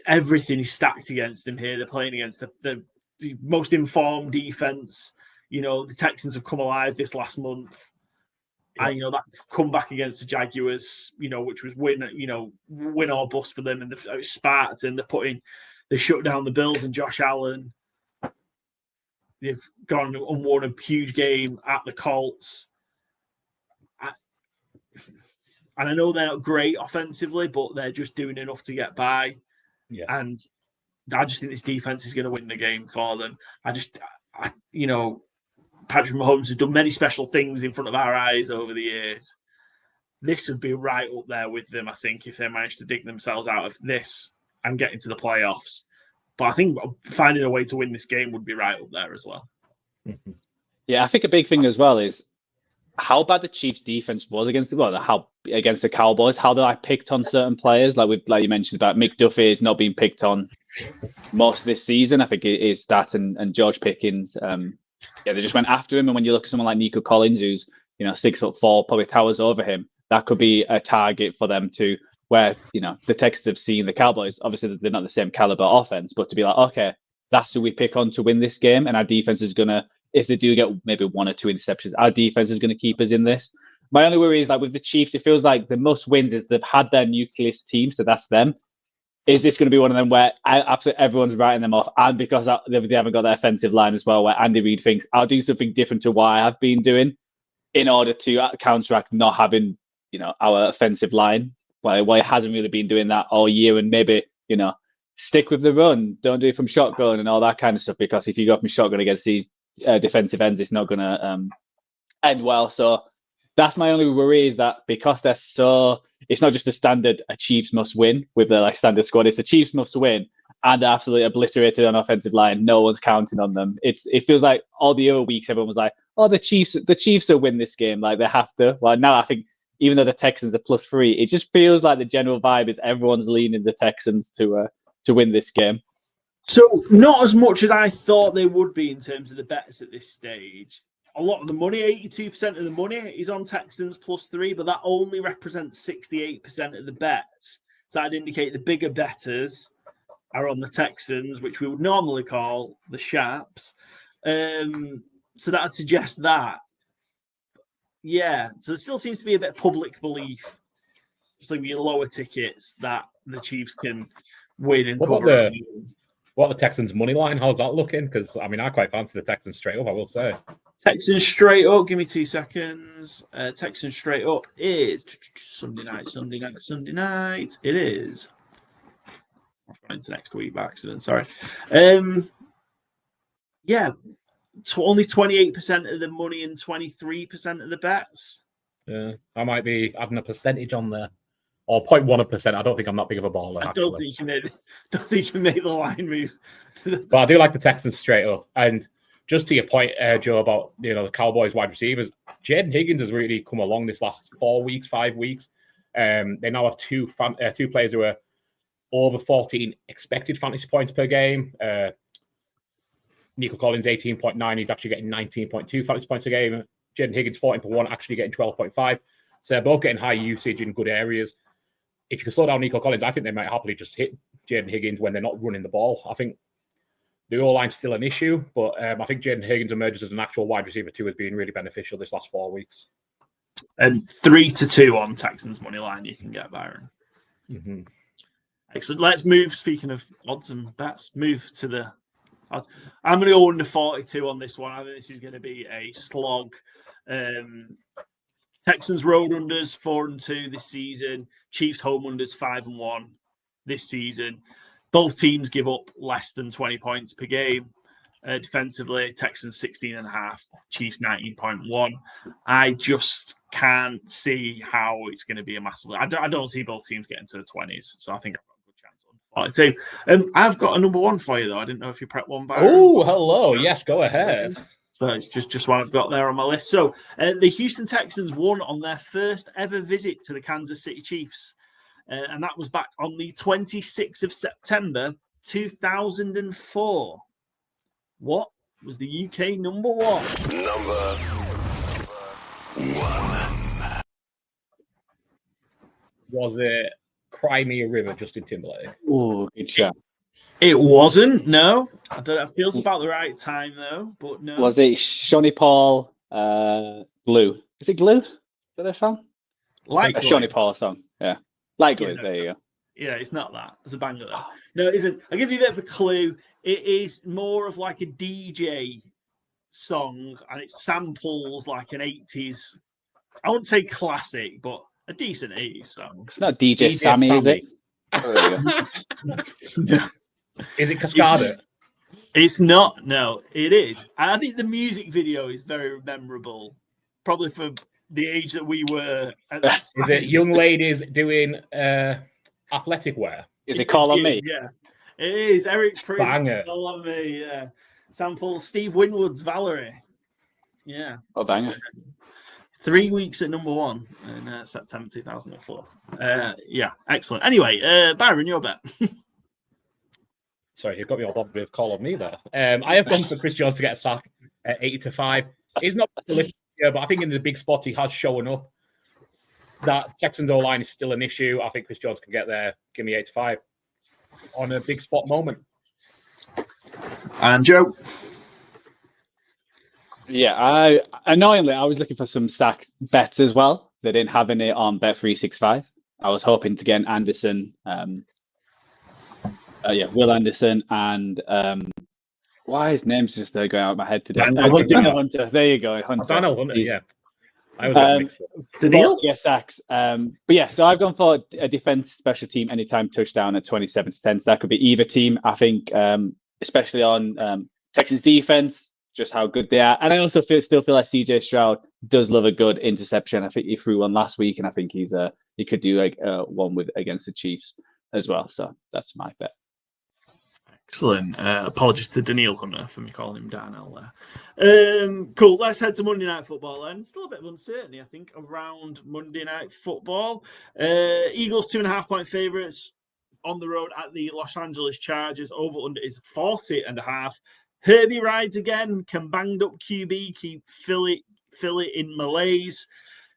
Everything is stacked against them here. They're playing against the most informed defense. The Texans have come alive this last month. Yeah. And that comeback against the Jaguars, which was win or bust for them, and it was sparked, and they shut down the Bills and Josh Allen. They've gone and won a huge game at the Colts. And I know they're not great offensively, but they're just doing enough to get by. Yeah. And I just think this defense is going to win the game for them. Patrick Mahomes has done many special things in front of our eyes over the years. This would be right up there with them, I think, if they manage to dig themselves out of this and get into the playoffs. But I think finding a way to win this game would be right up there as well. Mm-hmm. Yeah, I think a big thing as well is how bad the Chiefs' defense was against the Cowboys. How they picked on certain players, like you mentioned about McDuffie is not being picked on most of this season. I think it is that and George Pickens. They just went after him. And when you look at someone like Nico Collins, who's 6'4", probably towers over him, that could be a target for them to. Where the Texans have seen the Cowboys. Obviously, they're not the same caliber offense, but to be like, okay, that's who we pick on to win this game, and our defense is gonna. If they do get maybe 1 or 2 interceptions, our defense is going to keep us in this. My only worry is with the Chiefs, it feels like the must wins is they've had their nucleus team, so that's them. Is this going to be one of them where absolutely everyone's writing them off, and because they haven't got their offensive line as well, where Andy Reid thinks I'll do something different to what I have been doing in order to counteract not having our offensive line. Well, it hasn't really been doing that all year, and maybe stick with the run, don't do it from shotgun and all that kind of stuff. Because if you go from shotgun against these defensive ends, it's not going to end well. So that's my only worry, is that because they're so, it's not just a standard a Chiefs must win with the standard squad. It's a Chiefs must win, and they're absolutely obliterated on offensive line. No one's counting on them. It feels like all the other weeks everyone was like, "Oh, the Chiefs will win this game. Like they have to." Well, now I think even though the Texans are +3, it just feels like the general vibe is everyone's leaning the Texans to win this game. So not as much as I thought they would be in terms of the bets at this stage. A lot of the money, 82% of the money is on Texans +3, but that only represents 68% of the bets. So I'd indicate the bigger bettors are on the Texans, which we would normally call the sharps. So that would suggest that. Yeah, so there still seems to be a bit of public belief, just like your lower tickets, that the Chiefs can win and cover. What the Texans money line? How's that looking? Because I mean, I quite fancy the Texans straight up. I will say. Texans straight up. Give me 2 seconds. Texans straight up is Sunday night. It is. I've gone into next week by accident. Sorry. Yeah, only 28% of the money and 23% of the bets. Yeah, I might be adding a percentage on there. Or 0.1%. I don't think I'm that big of a baller. I don't think you can make the line move. But I do like the Texans straight up. And just to your point, Joe, about the Cowboys wide receivers, Jaden Higgins has really come along this last 5 weeks. They now have two players who are over 14 expected fantasy points per game. Nico Collins 18.9. He's actually getting 19.2 fantasy points a game. Jaden Higgins 14.1, actually getting 12.5. So they're both getting high usage in good areas. If you can slow down Nico Collins, I think they might happily just hit Jaden Higgins when they're not running the ball. I think the O-line's still an issue, but I think Jaden Higgins emerges as an actual wide receiver too as being really beneficial this last 4 weeks. And 3-2 on Texans money line you can get, Byron. Mm-hmm. Excellent. Let's move. Speaking of odds and bets, move to the odds. I'm going to go under 42 on this one. I think this is going to be a slog. Texans road unders 4-2 this season. Chiefs home unders 5-1 this season. Both teams give up less than 20 points per game. Defensively, Texans 16.5, Chiefs 19.1. I just can't see how it's going to be a massive. I don't see both teams getting to the 20s, so I think I've got a good chance on 42. I've got a number one for you though. I didn't know if you prepped one. Oh, hello. Yes, go ahead. So it's just one I've got there on my list. So the Houston Texans won on their first ever visit to the Kansas City Chiefs. And that was back on the 26th of September, 2004. What was the UK number one? Number one. Was it Crimea River, Justin Timberlake? Oh, good shot. It wasn't, no. I don't know. It feels about the right time, though, but no. Was it Shawnee Paul, Glue? Is it Glue? Is that a song? Like a Shawnee Paul song, yeah. Like Glue, there you go. Yeah, it's not that. It's a banger, though. No, it isn't. I'll give you a bit of a clue. It is more of like a DJ song, and it samples like an 80s, I wouldn't say classic, but a decent 80s song. It's not DJ Sammy, is it? Oh, there you go. No. Is it Cascada? It's not. No, it is. And I think the music video is very memorable, probably for the age that we were at that time. Is it young ladies doing athletic wear? Is it Call on Me? Yeah, it is. Eric Prince, Banger. Call on Me, yeah. Sample Steve Winwood's Valerie. Yeah. Oh, banger. 3 weeks at number one in September 2004. Yeah, excellent. Anyway, Byron, your bet. Sorry, you've got me all bothered with Call on Me there. I have gone for Chris Jones to get a sack at 80-5. He's not prolific here, but I think in the big spot he has shown up. That Texans O-line is still an issue. I think Chris Jones can get there. Give me 85 on a big spot moment. And Joe? Yeah, annoyingly, I was looking for some sack bets as well. They didn't have any on Bet365. I was hoping to get Anderson, Will Anderson, and why his name's just going out of my head today. Hunter. There you go, Hunter. Daniel Hunter, yeah. I was mixed up. The deal? Yeah, sacks. But yeah, so I've gone for a defense special team anytime touchdown at 27-10. So that could be either team. I think, especially on Texas defense, just how good they are. And I also still feel like CJ Stroud does love a good interception. I think he threw one last week, and I think he could do like one against the Chiefs as well. So that's my bet. Excellent. Apologies to Daniil Hunter for me calling him Darnell there. Cool. Let's head to Monday Night Football then. Still a bit of uncertainty, I think, around Monday Night Football. Eagles 2.5-point favourites on the road at the Los Angeles Chargers. Over-under is 40.5. Herbie rides again. Can banged up QB keep Philly in malaise?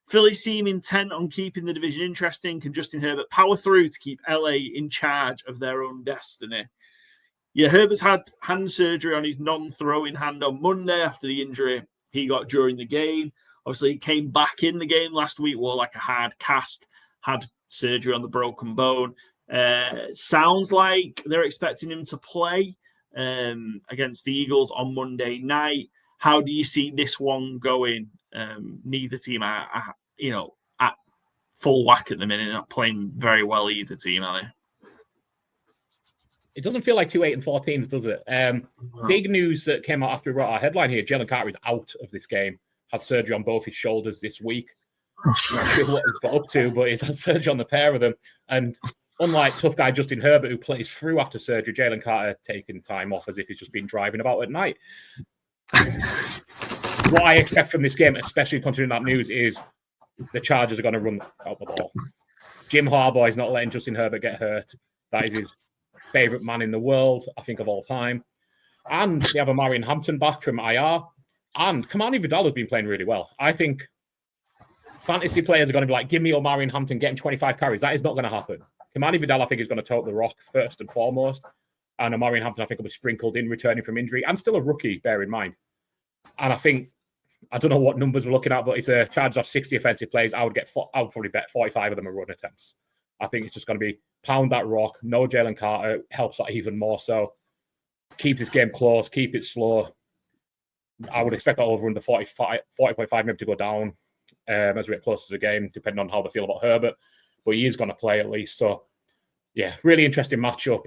Philly seem intent on keeping the division interesting. Can Justin Herbert power through to keep LA in charge of their own destiny? Yeah, Herbert's had hand surgery on his non-throwing hand on Monday after the injury he got during the game. Obviously, he came back in the game last week, wore like a hard cast, had surgery on the broken bone. Sounds like they're expecting him to play against the Eagles on Monday night. How do you see this one going? Neither team are at full whack at the minute. They're not playing very well either team, are they? It doesn't feel like 2 8-4 teams, does it? Big news that came out after we wrote our headline here. Jalen Carter is out of this game. Had surgery on both his shoulders this week. Not sure what he's got up to, but he's had surgery on the pair of them. And unlike tough guy Justin Herbert, who plays through after surgery, Jalen Carter taking time off as if he's just been driving about at night. What I expect from this game, especially considering that news, is the Chargers are going to run out the ball. Jim Harbaugh is not letting Justin Herbert get hurt. That is his favorite man in the world, I think, of all time. And they have a Marion Hampton back from IR. And Kamani Vidal has been playing really well. I think fantasy players are going to be like, give me your Marion Hampton, get him 25 carries. That is not going to happen. Kamani Vidal, I think, is going to tote the rock first and foremost. And Marion Hampton, I think, will be sprinkled in, returning from injury. And still a rookie, bear in mind. And I think, I don't know what numbers we're looking at, but it's a Chargers off 60 offensive plays. I would probably bet 45 of them are run attempts. I think it's just going to be pound that rock. No Jalen Carter helps that even more so. Keep this game close. Keep it slow. I would expect that over under 40.5 maybe to go down as we get closer to the game, depending on how they feel about Herbert. But he is going to play at least. So, yeah, really interesting matchup.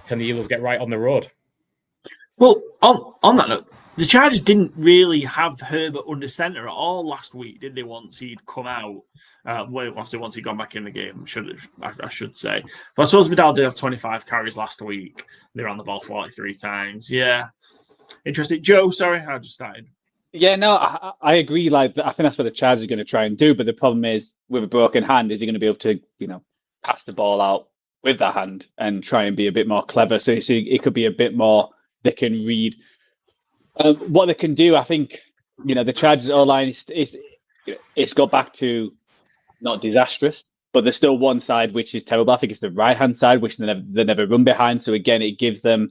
Can the Eagles get right on the road? Well, on that note, the Chargers didn't really have Herbert under center at all last week, did they? Once he'd come out, obviously once he'd gone back in the game, I should say. But I suppose Vidal did have 25 carries last week. They ran the ball 43 times. Yeah, interesting. Joe, sorry, I just started. Yeah, no, I agree. Like, I think that's what the Chargers are going to try and do. But the problem is, with a broken hand, is he going to be able to, pass the ball out with that hand and try and be a bit more clever? So it could be a bit more. They can read. What they can do, I think, the Chargers O-line it's got back to not disastrous, but there's still one side which is terrible. I think it's the right-hand side, which they never run behind. So again, it gives the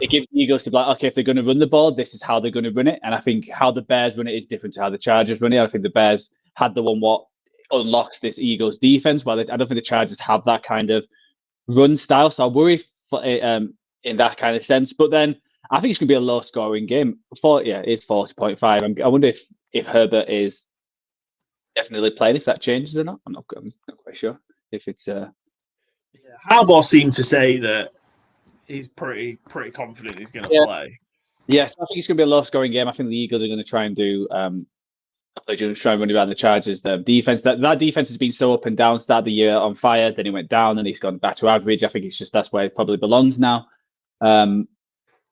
Eagles to be like, okay, if they're going to run the ball, this is how they're going to run it. And I think how the Bears run it is different to how the Chargers run it. I think the Bears had the one what unlocks this Eagles defense, while I don't think the Chargers have that kind of run style. So I worry in that kind of sense. But then I think it's going to be a low-scoring game. It's 40.5. I wonder if Herbert is definitely playing, if that changes or not. I'm not quite sure if it's. Harbaugh seemed to say that he's pretty confident he's going to play. Yes, I think it's going to be a low-scoring game. I think the Eagles are going to try and do. Try and run around the Chargers. The defense that defense has been so up and down. Start the year on fire, then it went down, and he's gone back to average. I think that's where it probably belongs now.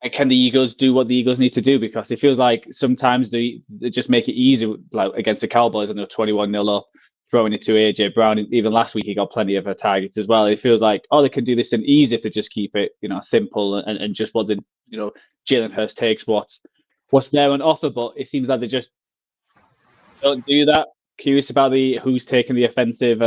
And can the Eagles do what the Eagles need to do? Because it feels like sometimes they just make it easy, like against the Cowboys, and they're 21-0 up, throwing it to AJ Brown. Even last week, he got plenty of targets as well. It feels like, they can do this and easy if they just keep it, simple and just what the, Jalen Hurts takes what's there on offer. But it seems like they just don't do that. Curious about who's taking the offensive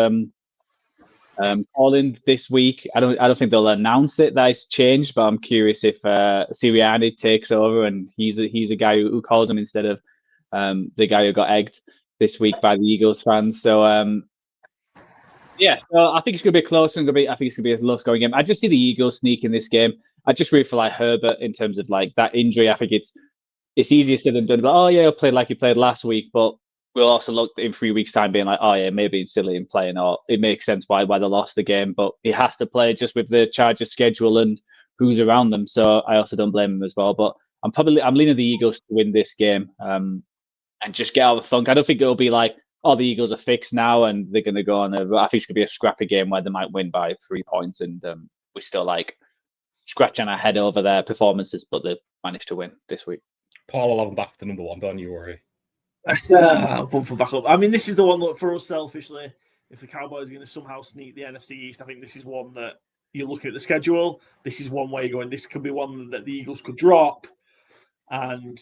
calling this week. I don't think they'll announce it that it's changed, but I'm curious if Sirianni takes over and he's a guy who calls him instead of the guy who got egged this week by the Eagles fans. So so I think it's going to be close. I think it's going to be a low-scoring game. I just see the Eagles sneaking this game. I just really feel like Herbert in terms of like that injury. I think it's easier said than done. But he'll play like he played last week, but we'll also look in 3 weeks' time being like, maybe it's silly in playing, or it makes sense why they lost the game, but he has to play just with the Chargers schedule and who's around them. So I also don't blame him as well. But I'm leaning the Eagles to win this game and just get out of the funk. I don't think it'll be like, the Eagles are fixed now and they're going to go on. I think it's going to be a scrappy game where they might win by 3 points and we still like scratching our head over their performances, but they've managed to win this week. Paul will have them back to number 1, don't you worry. I'll bump them back up. I mean, this is the one that for us selfishly, if the Cowboys are going to somehow sneak the NFC East, I think this is one that you look at the schedule. This is one way you're going, this could be one that the Eagles could drop. And,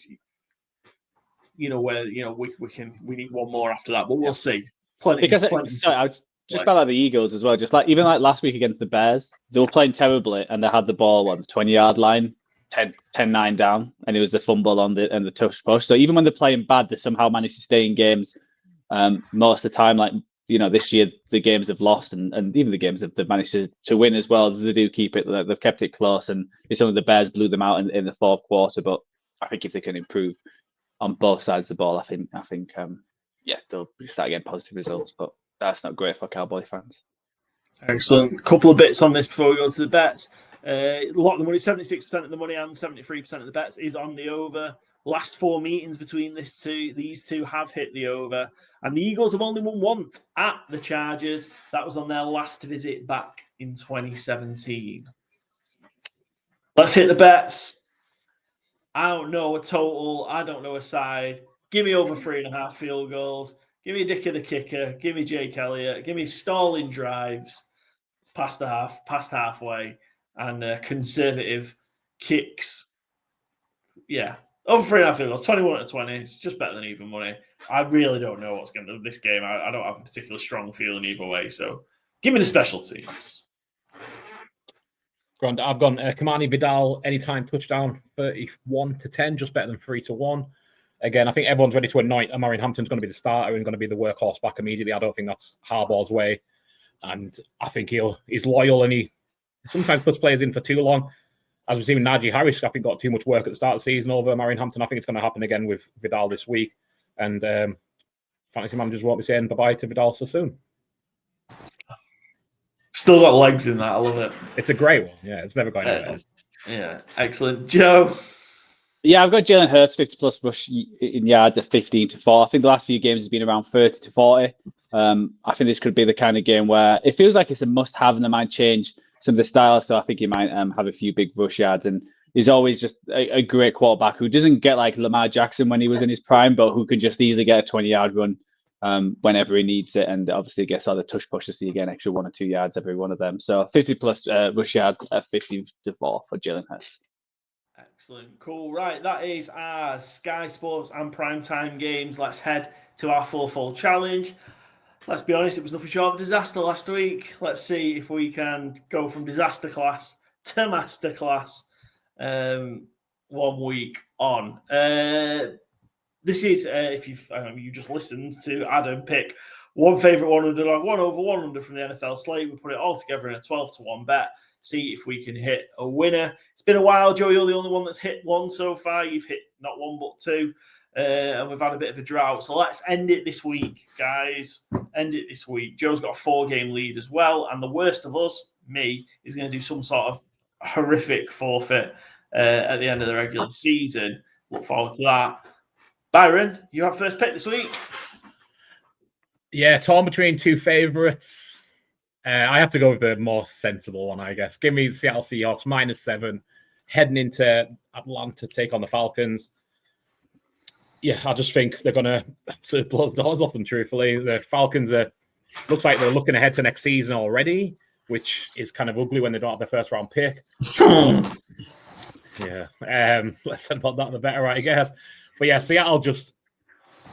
we need one more after that, but we'll see. Plenty. Sorry, I was just about like the Eagles as well. Just like even like last week against the Bears, they were playing terribly and they had the ball on the 20-yard line, 10-9 down, and it was the fumble on the touch push. So even when they're playing bad, they somehow manage to stay in games most of the time. Like, this year the games have lost and even the games they've managed to win as well. They do keep it, they've kept it close, and some of the Bears blew them out in the fourth quarter. But I think if they can improve on both sides of the ball, I think they'll start getting positive results. But that's not great for Cowboy fans. Excellent. Couple of bits on this before we go to the bets. A lot of the money, 76% of the money and 73% of the bets is on the over. Last 4 meetings between these two have hit the over. And the Eagles have only won once at the Chargers. That was on their last visit back in 2017. Let's hit the bets. I don't know a total. I don't know a side. Give me over 3.5 field goals. Give me Dicker the kicker. Give me Jake Elliott. Give me stalling drives past halfway. And conservative kicks. Yeah. Over 3.5 field goals. 21-20. It's just better than even money. I really don't know what's going to do this game. I don't have a particularly strong feeling either way. So give me the special teams. I've gone Kamani Vidal anytime touchdown 31-10, just better than 3-1. Again, I think everyone's ready to anoint Omarion Hampton's going to be the starter and going to be the workhorse back immediately. I don't think that's Harbaugh's way. And I think he's loyal and he sometimes puts players in for too long. As we've seen with Najee Harris, I think got too much work at the start of the season over Omarion Hampton. I think it's going to happen again with Vidal this week. And fantasy managers won't be saying bye-bye to Vidal so soon. Still got legs in that. I love it. It's a great one. Yeah, it's never going anywhere. Yeah, excellent. Joe? Yeah, I've got Jalen Hurts 50+ rush in yards at 15-4. I think the last few games has been around 30-40. I think this could be the kind of game where it feels like it's a must-have and they might change some of the styles. So I think he might have a few big rush yards. And he's always just a great quarterback who doesn't get like Lamar Jackson when he was in his prime, but who can just easily get a 20-yard run whenever he needs it. And obviously gets all the touch pushes, so you get an extra 1 or 2 yards every one of them. So 50+ rush yards at 15-4 for Jalen Hurts. Excellent. Cool. Right. That is our Sky Sports and Primetime games. Let's head to our fourfold challenge. Let's be honest, it was nothing short of a disaster last week. Let's see if we can go from disaster class to master class 1 week on. This is, if you just listened to Adam pick one favourite, one underdog, 1 over 100 from the NFL slate. We put it all together in a 12-1 bet. See if we can hit a winner. It's been a while, Joe. You're the only one that's hit one so far. You've hit not one but two. And we've had a bit of a drought. So let's end it this week, guys. End it this week. Joe's got a 4-game lead as well. And the worst of us, me, is going to do some sort of horrific forfeit at the end of the regular season. Look forward to that. Byron, you have first pick this week. Yeah, torn between 2 favourites. I have to go with the more sensible one, I guess. Give me the Seattle Seahawks -7, heading into Atlanta to take on the Falcons. Yeah, I just think they're going to sort of blow the doors off them, truthfully. The Falcons looks like they're looking ahead to next season already, which is kind of ugly when they don't have their first-round pick. Yeah, less said about that, the better, I guess. But yeah, Seattle just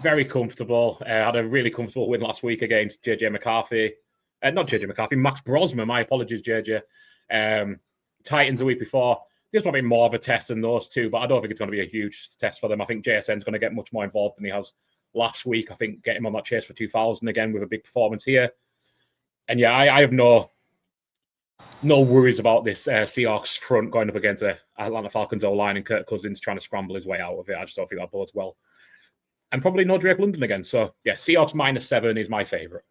very comfortable. Had a really comfortable win last week against JJ McCarthy. Not JJ McCarthy, Max Brosman. My apologies, JJ. Titans a week before. This might be more of a test than those two, but I don't think it's going to be a huge test for them. I think JSN's going to get much more involved than he has last week. I think get him on that chase for 2,000 again with a big performance here. And yeah, I have no worries about this Seahawks front going up against the Atlanta Falcons O-line and Kirk Cousins trying to scramble his way out of it. I just don't think that bodes well. And probably no Drake London again. So yeah, Seahawks -7 is my favourite.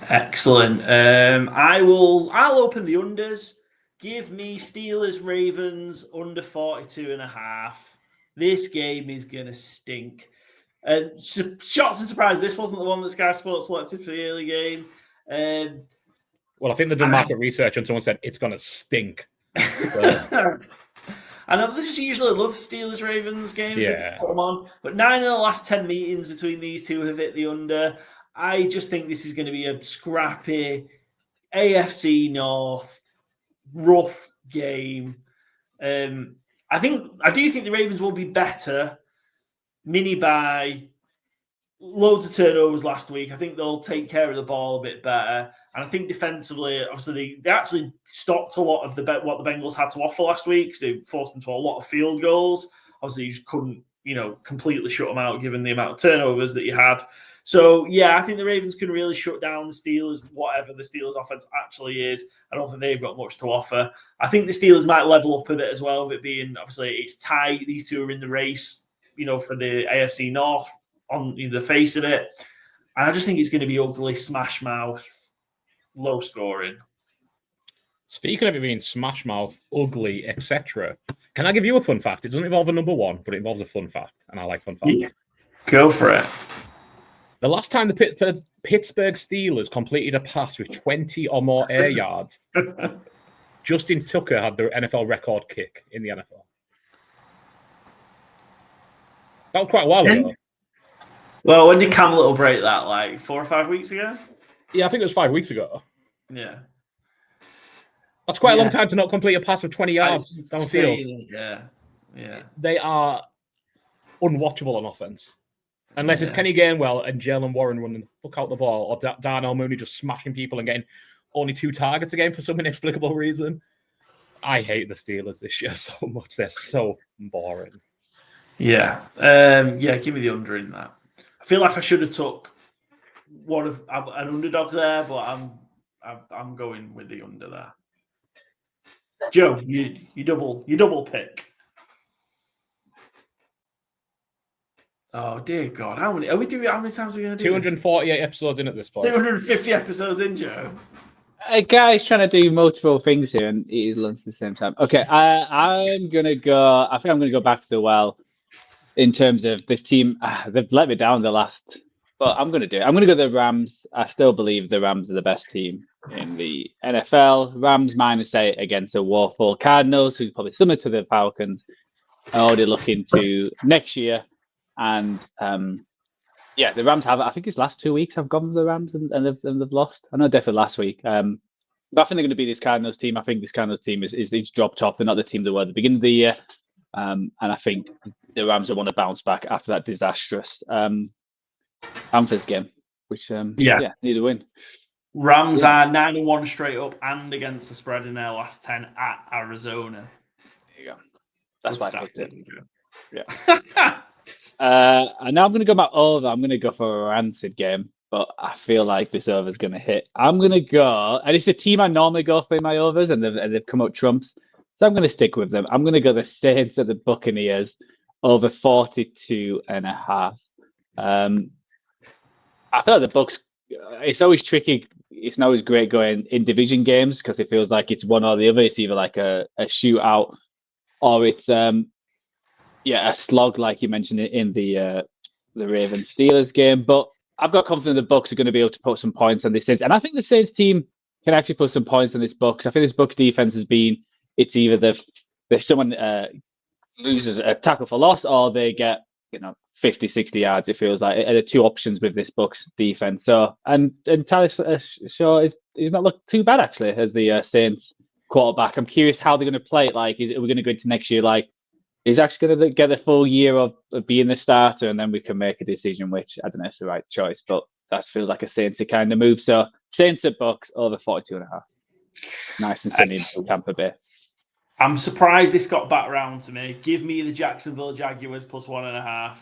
Excellent. I'll open the unders. Give me Steelers Ravens under 42.5. This game is gonna stink. Shots and surprise. This wasn't the one that Sky Sports selected for the early game. Well, I think they've done market research and someone said it's gonna stink. I know they just usually love Steelers Ravens games. Yeah. Put them on, but 9 of the last 10 meetings between these two have hit the under. I just think this is going to be a scrappy AFC North rough game. I do think the Ravens will be better. Mini bye, loads of turnovers last week. I think they'll take care of the ball a bit better. And I think defensively, obviously, they actually stopped a lot of what the Bengals had to offer last week because they forced them to a lot of field goals. Obviously, you just couldn't, completely shut them out given the amount of turnovers that you had. So, yeah, I think the Ravens can really shut down the Steelers, whatever the Steelers offense actually is. I don't think they've got much to offer. I think the Steelers might level up a bit as well, with it being, obviously, it's tight. These two are in the race, for the AFC North on the face of it. And I just think it's going to be ugly, smash mouth, low scoring. Speaking of it being smash mouth, ugly, etc., can I give you a fun fact? It doesn't involve a number one, but it involves a fun fact, and I like fun facts. Yeah. Go for it. The last time the Pittsburgh Steelers completed a pass with 20 or more air yards, Justin Tucker had the NFL record kick in the NFL. That was quite a while ago. Well, when did Cam Little break that? Like 4 or 5 weeks ago? Yeah, I think it was 5 weeks ago. Yeah. That's quite a long time to not complete a pass of 20 yards downfield. Yeah. They are unwatchable on offense. Unless it's Kenny Gainwell and Jalen Warren running the fuck out the ball, or Darnell Mooney just smashing people and getting only 2 targets a game for some inexplicable reason. I hate the Steelers this year so much. They're so boring. Yeah. Give me the under in that. I feel like I should have took an underdog there, but I'm going with the under there. Joe, you double pick. Oh dear God! How many times are we going to do 248 episodes in at this point. 250 episodes in, Joe. A guy's trying to do multiple things here and eat his lunch at the same time. Okay, I'm gonna go. I think I'm gonna go back to the well in terms of this team. They've let me down the last, but I'm gonna do it. I'm gonna go the Rams. I still believe the Rams are the best team in the NFL. Rams -8 against a woeful Cardinals, who's probably similar to the Falcons, are already looking to next year. And the Rams have. I think it's last 2 weeks I've gone with the Rams and they've lost. I know definitely last week. But I think they're going to be this Cardinals team. I think this Cardinals team is dropped off. They're not the team they were at the beginning of the year. And I think the Rams will want to bounce back after that disastrous Panthers game, which need a win. Rams are 9-1 straight up and against the spread in their last 10 at Arizona. There you go. That's why I picked it. Yeah. And now I'm going to go back over. I'm going to go for a rancid game, but I feel like this over is going to hit. I'm going to go, and it's a team I normally go for in my overs, and they've come up trumps. So I'm going to stick with them. I'm going to go the Saints at the Buccaneers over 42.5. I feel like the Bucs. It's always tricky. It's not always great going in division games because it feels like it's one or the other. It's either like a shootout or it's a slog, like you mentioned in the Ravens Steelers game. But I've got confidence the Bucs are going to be able to put some points on this Saints, and I think the Saints team can actually put some points on this Bucs. I think this Bucs defense has been. It's either someone loses a tackle for loss or they get 50, 60 yards. It feels like are the two options with this Bucs defense. So and Tyler Shaw he's not looked too bad actually as the Saints quarterback. I'm curious how they're going to play it. Like, are we going to go into next year like? He's actually going to get the full year of being the starter, and then we can make a decision, which I don't know if it's the right choice, but that feels like a Saints kind of move. So Saints at Bucs over 42.5. Nice and sunny in Tampa Bay. I'm surprised this got back round to me. Give me the Jacksonville Jaguars +1.5.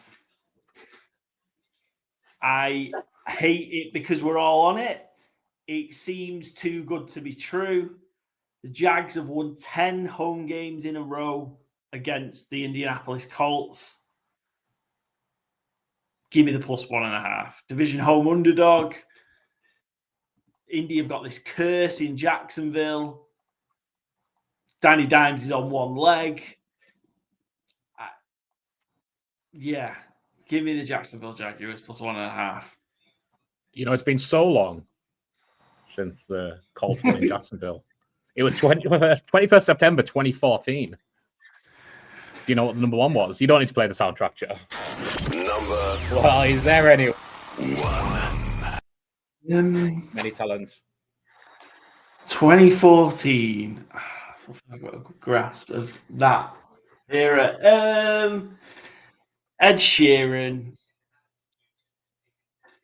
I hate it because we're all on it. It seems too good to be true. The Jags have won 10 home games in a row against the Indianapolis Colts. Give me the +1.5. Division home underdog. Indy have got this curse in Jacksonville. Danny Dimes is on one leg. Give me the Jacksonville Jaguars +1.5. It's been so long since the Colts were in Jacksonville. It was 21st September 2014. Do you know what the number one was? You don't need to play the soundtrack, Joe. Well, is there any many talents? 2014. I've got a good grasp of that era. Ed Sheeran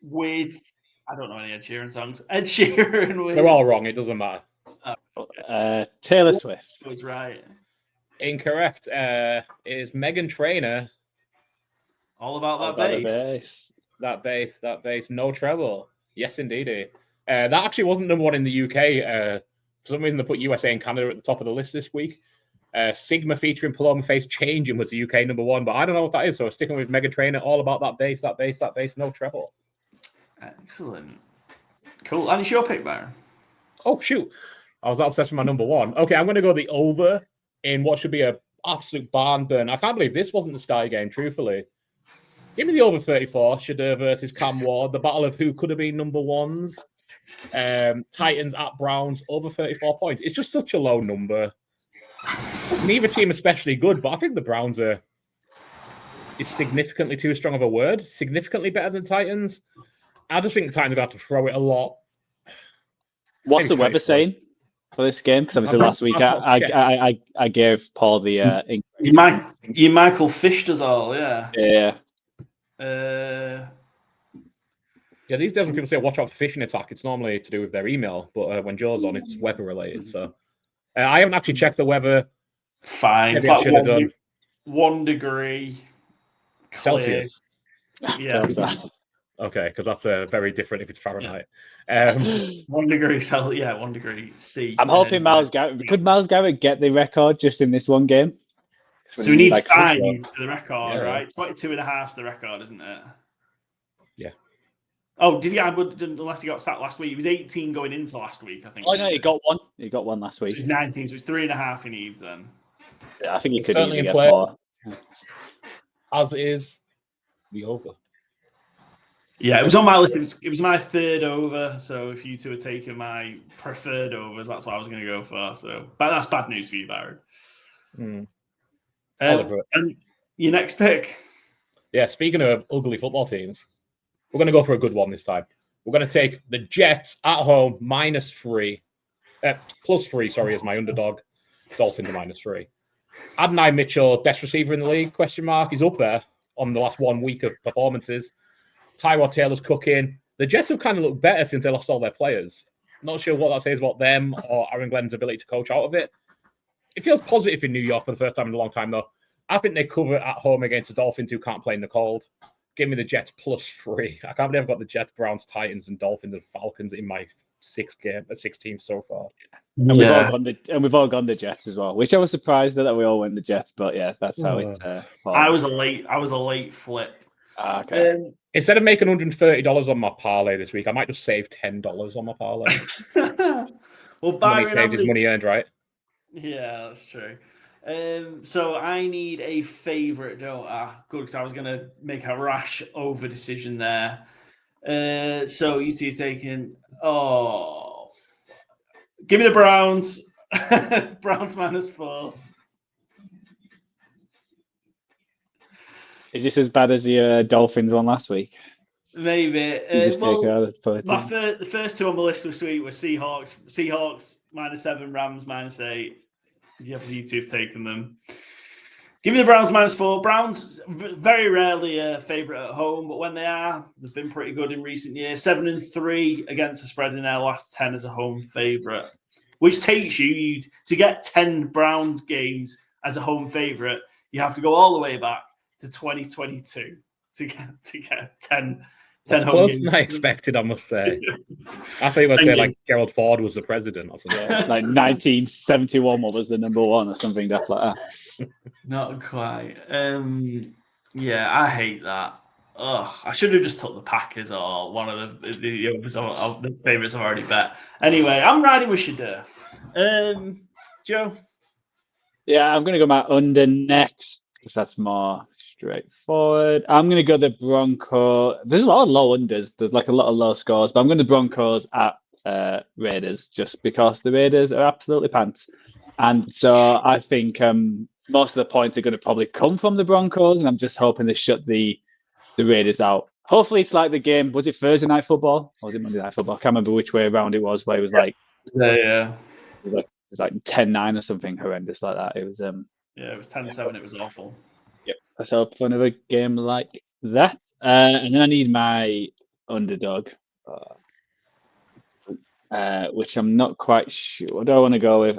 with, I don't know any Ed Sheeran songs. Ed Sheeran with. They're all wrong. It doesn't matter. Taylor Swift. Was right. Incorrect. Is Meghan Trainor. All about that bass. That bass. No treble. Yes, indeed. That actually wasn't number one in the UK. For some reason, they put USA and Canada at the top of the list this week. Sigma featuring Paloma Face Changing was the UK number one, but I don't know what that is. So sticking with Meghan Trainor, all about that bass, no treble. Excellent. Cool. And it's your pick, Byron. Oh, shoot. I was obsessed with my number one. Okay, I'm going to go the over in what should be an absolute barn burn. I can't believe this wasn't the Sky game, truthfully. Give me the over 34, Shadur versus Cam Ward, the battle of who could have been number ones. Titans at Browns, over 34 points. It's just such a low number. Neither team especially good, but I think the Browns is significantly too strong of a word. Significantly better than Titans. I just think the Titans are going to have to throw it a lot. What's the weather saying for this game? Because obviously last week I gave Paul the you Michael fished us all, yeah. Yeah. Yeah, these days when people say watch out for phishing attack, it's normally to do with their email, but when Joe's on, it's weather related. So I haven't actually checked the weather. Fine. Maybe I should have done 1 degree Celsius. Yeah. Okay, because that's very different if it's Fahrenheit. 1 degree Celsius. Yeah, 1 degree C. I'm hoping Miles Garrett. Could Miles Garrett get the record just in this one game? So we need 5 for the record, right? 22.5 is the record, isn't it? Yeah. Oh, did he? Unless he got sacked last week, he was 18 going into last week, I think. Oh no, he got one. He got one last week. So he's 19, so it's 3.5 he needs then. Yeah, I think he could certainly easily get play. 4. As is the over. Yeah, it was on my list. It was my third over. So if you two are taking my preferred overs, that's what I was going to go for. So, but that's bad news for you, Byron. And your next pick? Yeah, speaking of ugly football teams, we're going to go for a good one this time. We're going to take the Jets at home -3, +3. Sorry, as my underdog. Dolphins are -3. Adonai Mitchell, best receiver in the league? He's up there on the last 1 week of performances. Tyrod Taylor's cooking. The Jets have kind of looked better since they lost all their players. Not sure what that says about them or Aaron Glenn's ability to coach out of it. It feels positive in New York for the first time in a long time, though. I think they cover at home against the Dolphins, who can't play in the cold. Give me the Jets +3. I can't believe I've got the Jets, Browns, Titans, and Dolphins and Falcons in my 6 teams so far. And we've all gone the Jets as well, which I was surprised that we all went the Jets, but yeah, that's how it. I was a late flip. Okay. Instead of making $130 on my parlay this week, I might just save $10 on my parlay. Well, Byron saved is money earned, right? Yeah, that's true. So I need a favourite, don't I? Good, because I was going to make a rash over decision there. So you two taking... Oh, give me the Browns. Browns -4. Is this as bad as the Dolphins one last week? Maybe. The first two on the list this week were Seahawks -7, Rams -8. You two have taken them. Give me the Browns -4. Browns very rarely a favourite at home, but when they are, they've been pretty good in recent years. 7-3 against the spread in their last 10 as a home favourite, which takes you to get 10 Browns games as a home favourite. You have to go all the way back to 2022 to get 10. That's closer than I expected, I must say. I thought you were saying like Gerald Ford was the president or something. Like 1971 was the number one or something like that. Not quite. Yeah, I hate that. Ugh, I should have just took the Packers or one of the favourites I've already bet. Anyway, I'm riding with Shadur. Joe? Yeah, I'm going to go my under next because that's more straightforward. I'm going to go the Broncos. There's a lot of low unders. There's like a lot of low scores, but I'm going to Broncos at Raiders, just because the Raiders are absolutely pants. And so I think most of the points are going to probably come from the Broncos, and I'm just hoping they shut the Raiders out. Hopefully it's like the game, was it Thursday Night Football? Or was it Monday Night Football? I can't remember which way around it was, where it was like... Yeah. It was like 10-9 or something horrendous like that. It was... it was 10-7. It was awful. Yep. Let's hope for another game like that. And then I need my underdog, which I'm not quite sure. What do I want to go with?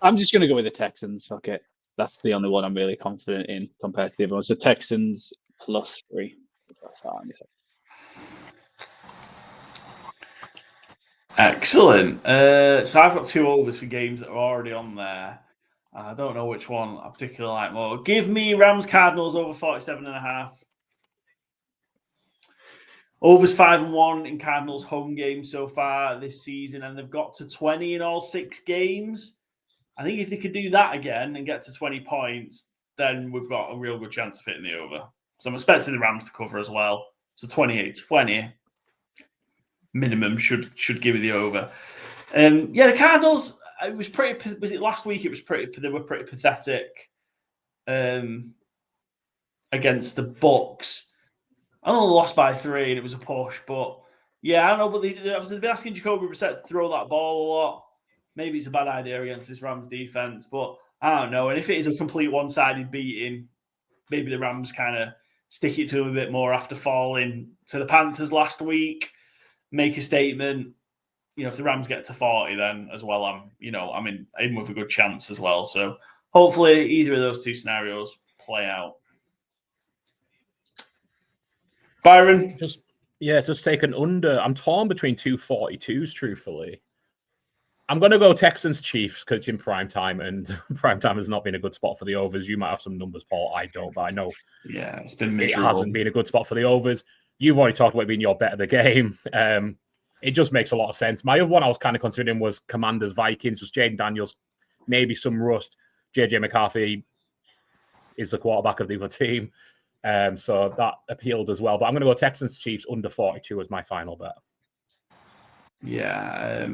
I'm just going to go with the Texans. Fuck it. That's the only one I'm really confident in compared to the other ones. So Texans +3. That's how I'm Excellent. So I've got 2 overs for games that are already on there. I don't know which one I particularly like more. Give me Rams Cardinals over 47.5. Overs 5-1 in Cardinals home games so far this season, and they've got to 20 in all 6 games. I think if they could do that again and get to 20 points, then we've got a real good chance of hitting the over. So I'm expecting the Rams to cover as well. So 28-20 minimum should give you the over. The Cardinals. It was pretty. Was it last week? It was pretty. They were pretty pathetic against the Bucks. I know they lost by 3 and it was a push, but yeah, I don't know. But they've been asking Jacoby Brissett to throw that ball a lot. Maybe it's a bad idea against this Rams defense, but I don't know. And if it is a complete one-sided beating, maybe the Rams kind of stick it to them a bit more after falling to the Panthers last week. Make a statement. If the Rams get to 40, then as well, I'm in with a good chance as well. So hopefully either of those 2 scenarios play out. Byron? Just take an under. I'm torn between 2 42s, truthfully. I'm going to go Texans Chiefs because it's in prime time, and prime time has not been a good spot for the overs. You might have some numbers, Paul. I don't, but I know it's been miserable. It hasn't been a good spot for the overs. You've already talked about it being your bet of the game. It just makes a lot of sense. My other one I was kind of considering was Commanders Vikings. Just Jaden Daniels, maybe some rust. JJ McCarthy is the quarterback of the other team. So that appealed as well. But I'm going to go Texans Chiefs under 42 as my final bet. Yeah.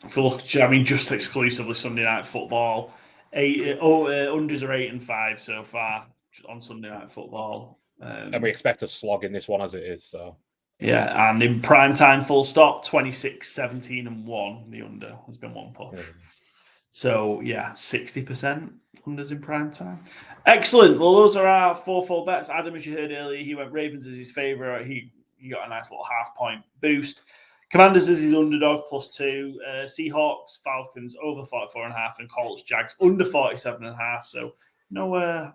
If you look, just exclusively Sunday Night Football, unders are 8-5 so far on Sunday Night Football. And we expect a slog in this one as it is. So. Yeah, and in prime time, full stop, 26-17-1. The under has been 1 push. Yeah. So, 60% unders in prime time. Excellent. Well, those are our 4 full bets. Adam, as you heard earlier, he went Ravens as his favourite. He got a nice little half-point boost. Commanders as his underdog, +2. Seahawks, Falcons, over 44.5. And Colts, Jags, under 47.5. So, no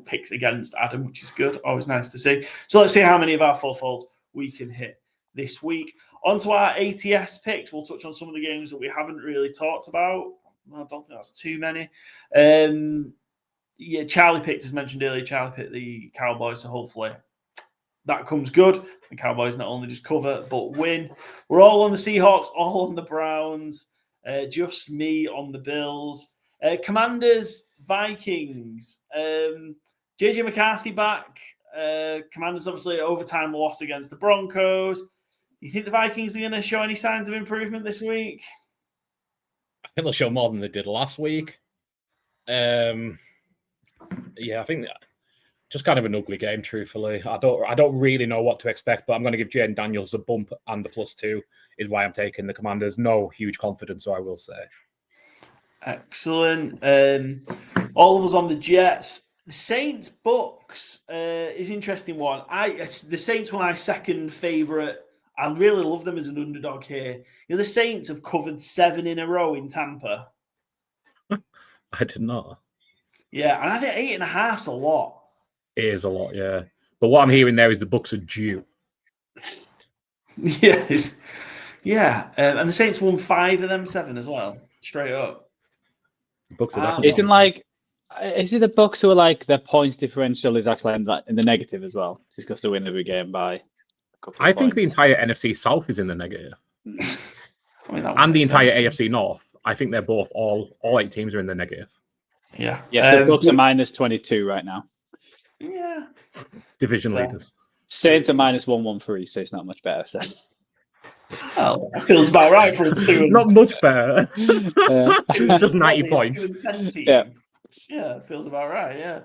picks against Adam, which is good. Always nice to see. So, let's see how many of our 4 folds we can hit this week. On to our ATS picks. We'll touch on some of the games that we haven't really talked about. I don't think that's too many. Charlie picked, as mentioned earlier, Charlie picked the Cowboys, so hopefully that comes good. The Cowboys not only just cover, but win. We're all on the Seahawks, all on the Browns, just me on the Bills. Commanders, Vikings. JJ McCarthy back. Commanders obviously overtime loss against the Broncos. You think the Vikings are going to show any signs of improvement this week? I think they'll show more than they did last week. I think just kind of an ugly game, truthfully. I don't really know what to expect, but I'm going to give Jaden Daniels the bump, and the +2 is why I'm taking the Commanders. No huge confidence, so I will say. Excellent. All of us on the Jets. The Saints Bucks is an interesting one. The Saints were my second favourite. I really love them as an underdog here. The Saints have covered 7 in a row in Tampa. I did not. Yeah, and I think 8.5's a lot. It is a lot, yeah. But what I'm hearing there is the Bucks are due. Yes. Yeah. And the Saints won 5 of them 7 as well. Straight up. The Bucks are definitely is it the Bucks who are like their points differential is actually in the negative as well? Just because they win every game by a couple of think points. the entire NFC South is in the negative. And the entire AFC North. I think they're both all 8 teams are in the negative. Yeah. Yeah, the Bucks are -22 right now. Yeah. Division leaders. Saints are -113, so it's not much better. So. Well, that feels about right for a 2. Not much better. Yeah. Just 90 points. 2-10 team. Yeah. Yeah, it feels about right. Yeah.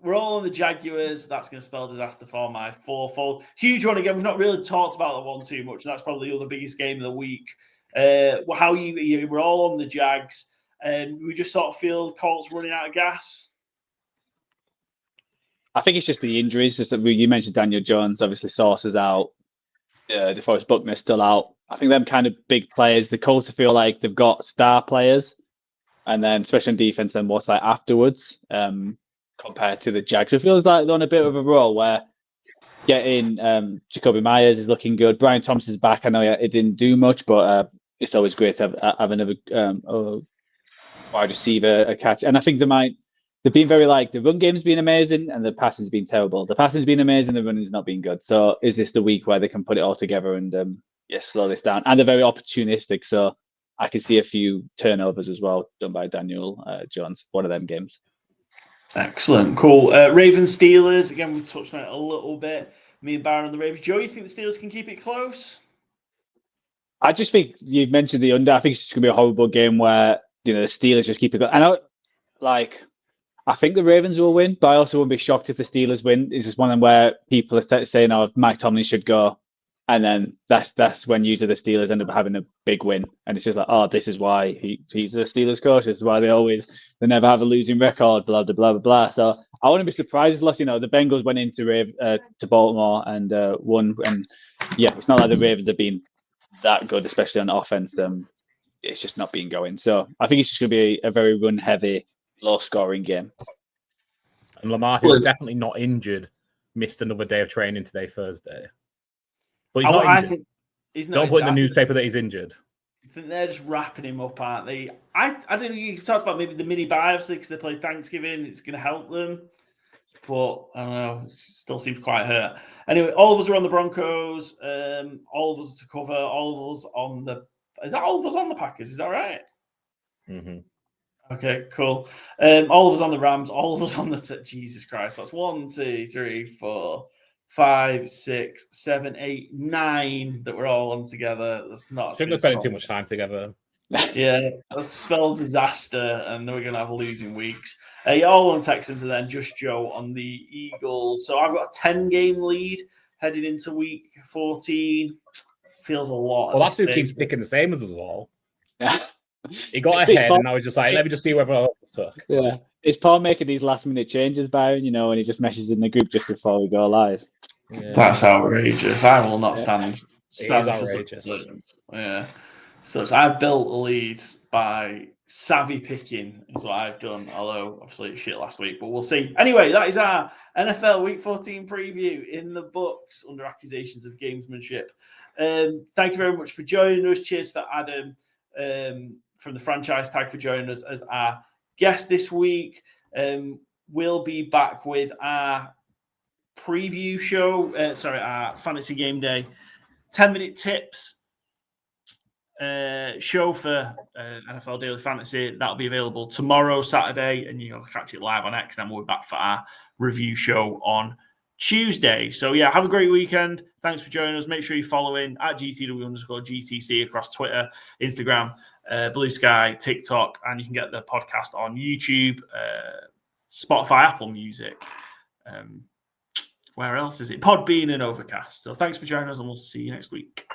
We're all on the Jaguars. That's going to spell disaster for my fourfold. Huge one again. We've not really talked about that one too much. And that's probably the other biggest game of the week. We're all on the Jags. We just sort of feel Colts running out of gas. I think it's just the injuries. Just that you mentioned Daniel Jones, obviously Sauce is out. DeForest Buckner's still out. I think them kind of big players, the Colts feel like they've got star players. And then especially on defense, then what's like afterwards compared to the Jags. It feels like they're on a bit of a roll where getting Jacoby Myers is looking good. Brian Thompson's back. I know it didn't do much, but it's always great to have another wide receiver a catch. And I think they've been very the run game's been amazing and the passing's been terrible. The passing's been amazing, the running's not been good. So is this the week where they can put it all together and slow this down? And they're very opportunistic, so I can see a few turnovers as well done by Daniel Jones. One of them games. Excellent, cool. Ravens Steelers again. We touched on it a little bit. Me and Baron on the Ravens. Joe, you think the Steelers can keep it close? I just think you mentioned the under. I think it's just gonna be a horrible game where the Steelers just keep it. And I think the Ravens will win, but I also wouldn't be shocked if the Steelers win. It's just one of them where people are saying, "Oh, Mike Tomlin should go," and then that's when usually the Steelers end up having a big win, and it's just like, "Oh, this is why he's a Steelers coach. This is why they never have a losing record." Blah blah blah blah blah. So I wouldn't be surprised if the Bengals went into to Baltimore and won, and yeah, it's not like the Ravens have been that good, especially on offense. It's just not been going. So I think it's just going to be a very run heavy, low scoring game. And Lamar, who's definitely not injured, missed another day of training today, Thursday. But he's not injured. Don't put in the newspaper that he's injured. I think they're just wrapping him up, aren't they? I don't know. You talked about maybe the mini bye, obviously, because they played Thanksgiving. It's going to help them. But I don't know. It still seems quite hurt. Anyway, all of us are on the Broncos. All of us to cover. All of us on the... Is that all of us on the Packers? Is that right? Mm-hmm. Okay, cool. All of us on the Rams, all of us on the... Jesus Christ. That's 1, 2, 3, 4, 5, 6, 7, 8, 9 that we're all on together. That's not... I think we're spending too much time together. Yeah, that's spell disaster, and then we're going to have losing weeks. All on Texans, and then just Joe on the Eagles. So I've got a 10-game lead heading into week 14. Feels a lot. Well, that's 2 teams picking the same as us all. Yeah. He got ahead, and now he's just like, let me just see whether else took. Yeah. Is Paul making these last-minute changes, Byron, and he just messages in the group just before we go live? Yeah. That's outrageous. I will not stand for outrageous. Yeah. So I've built a lead by savvy picking is what I've done, although obviously it's shit last week, but we'll see. Anyway, that is our NFL Week 14 preview in the books under accusations of gamesmanship. Thank you very much for joining us. Cheers for Adam from the Franchise Tag for joining us as our guest this week. We'll be back with our preview show, our Fantasy Game Day 10-minute tips show for NFL Daily Fantasy. That'll be available tomorrow, Saturday, and you'll catch it live on X. Then we'll be back for our review show on Tuesday. So yeah, have a great weekend. Thanks for joining us. Make sure you're following at GTW_GTC across Twitter, Instagram, Blue Sky, TikTok, and you can get the podcast on YouTube, Spotify, Apple Music. Where else is it? Podbean and Overcast. So thanks for joining us, and we'll see you next week.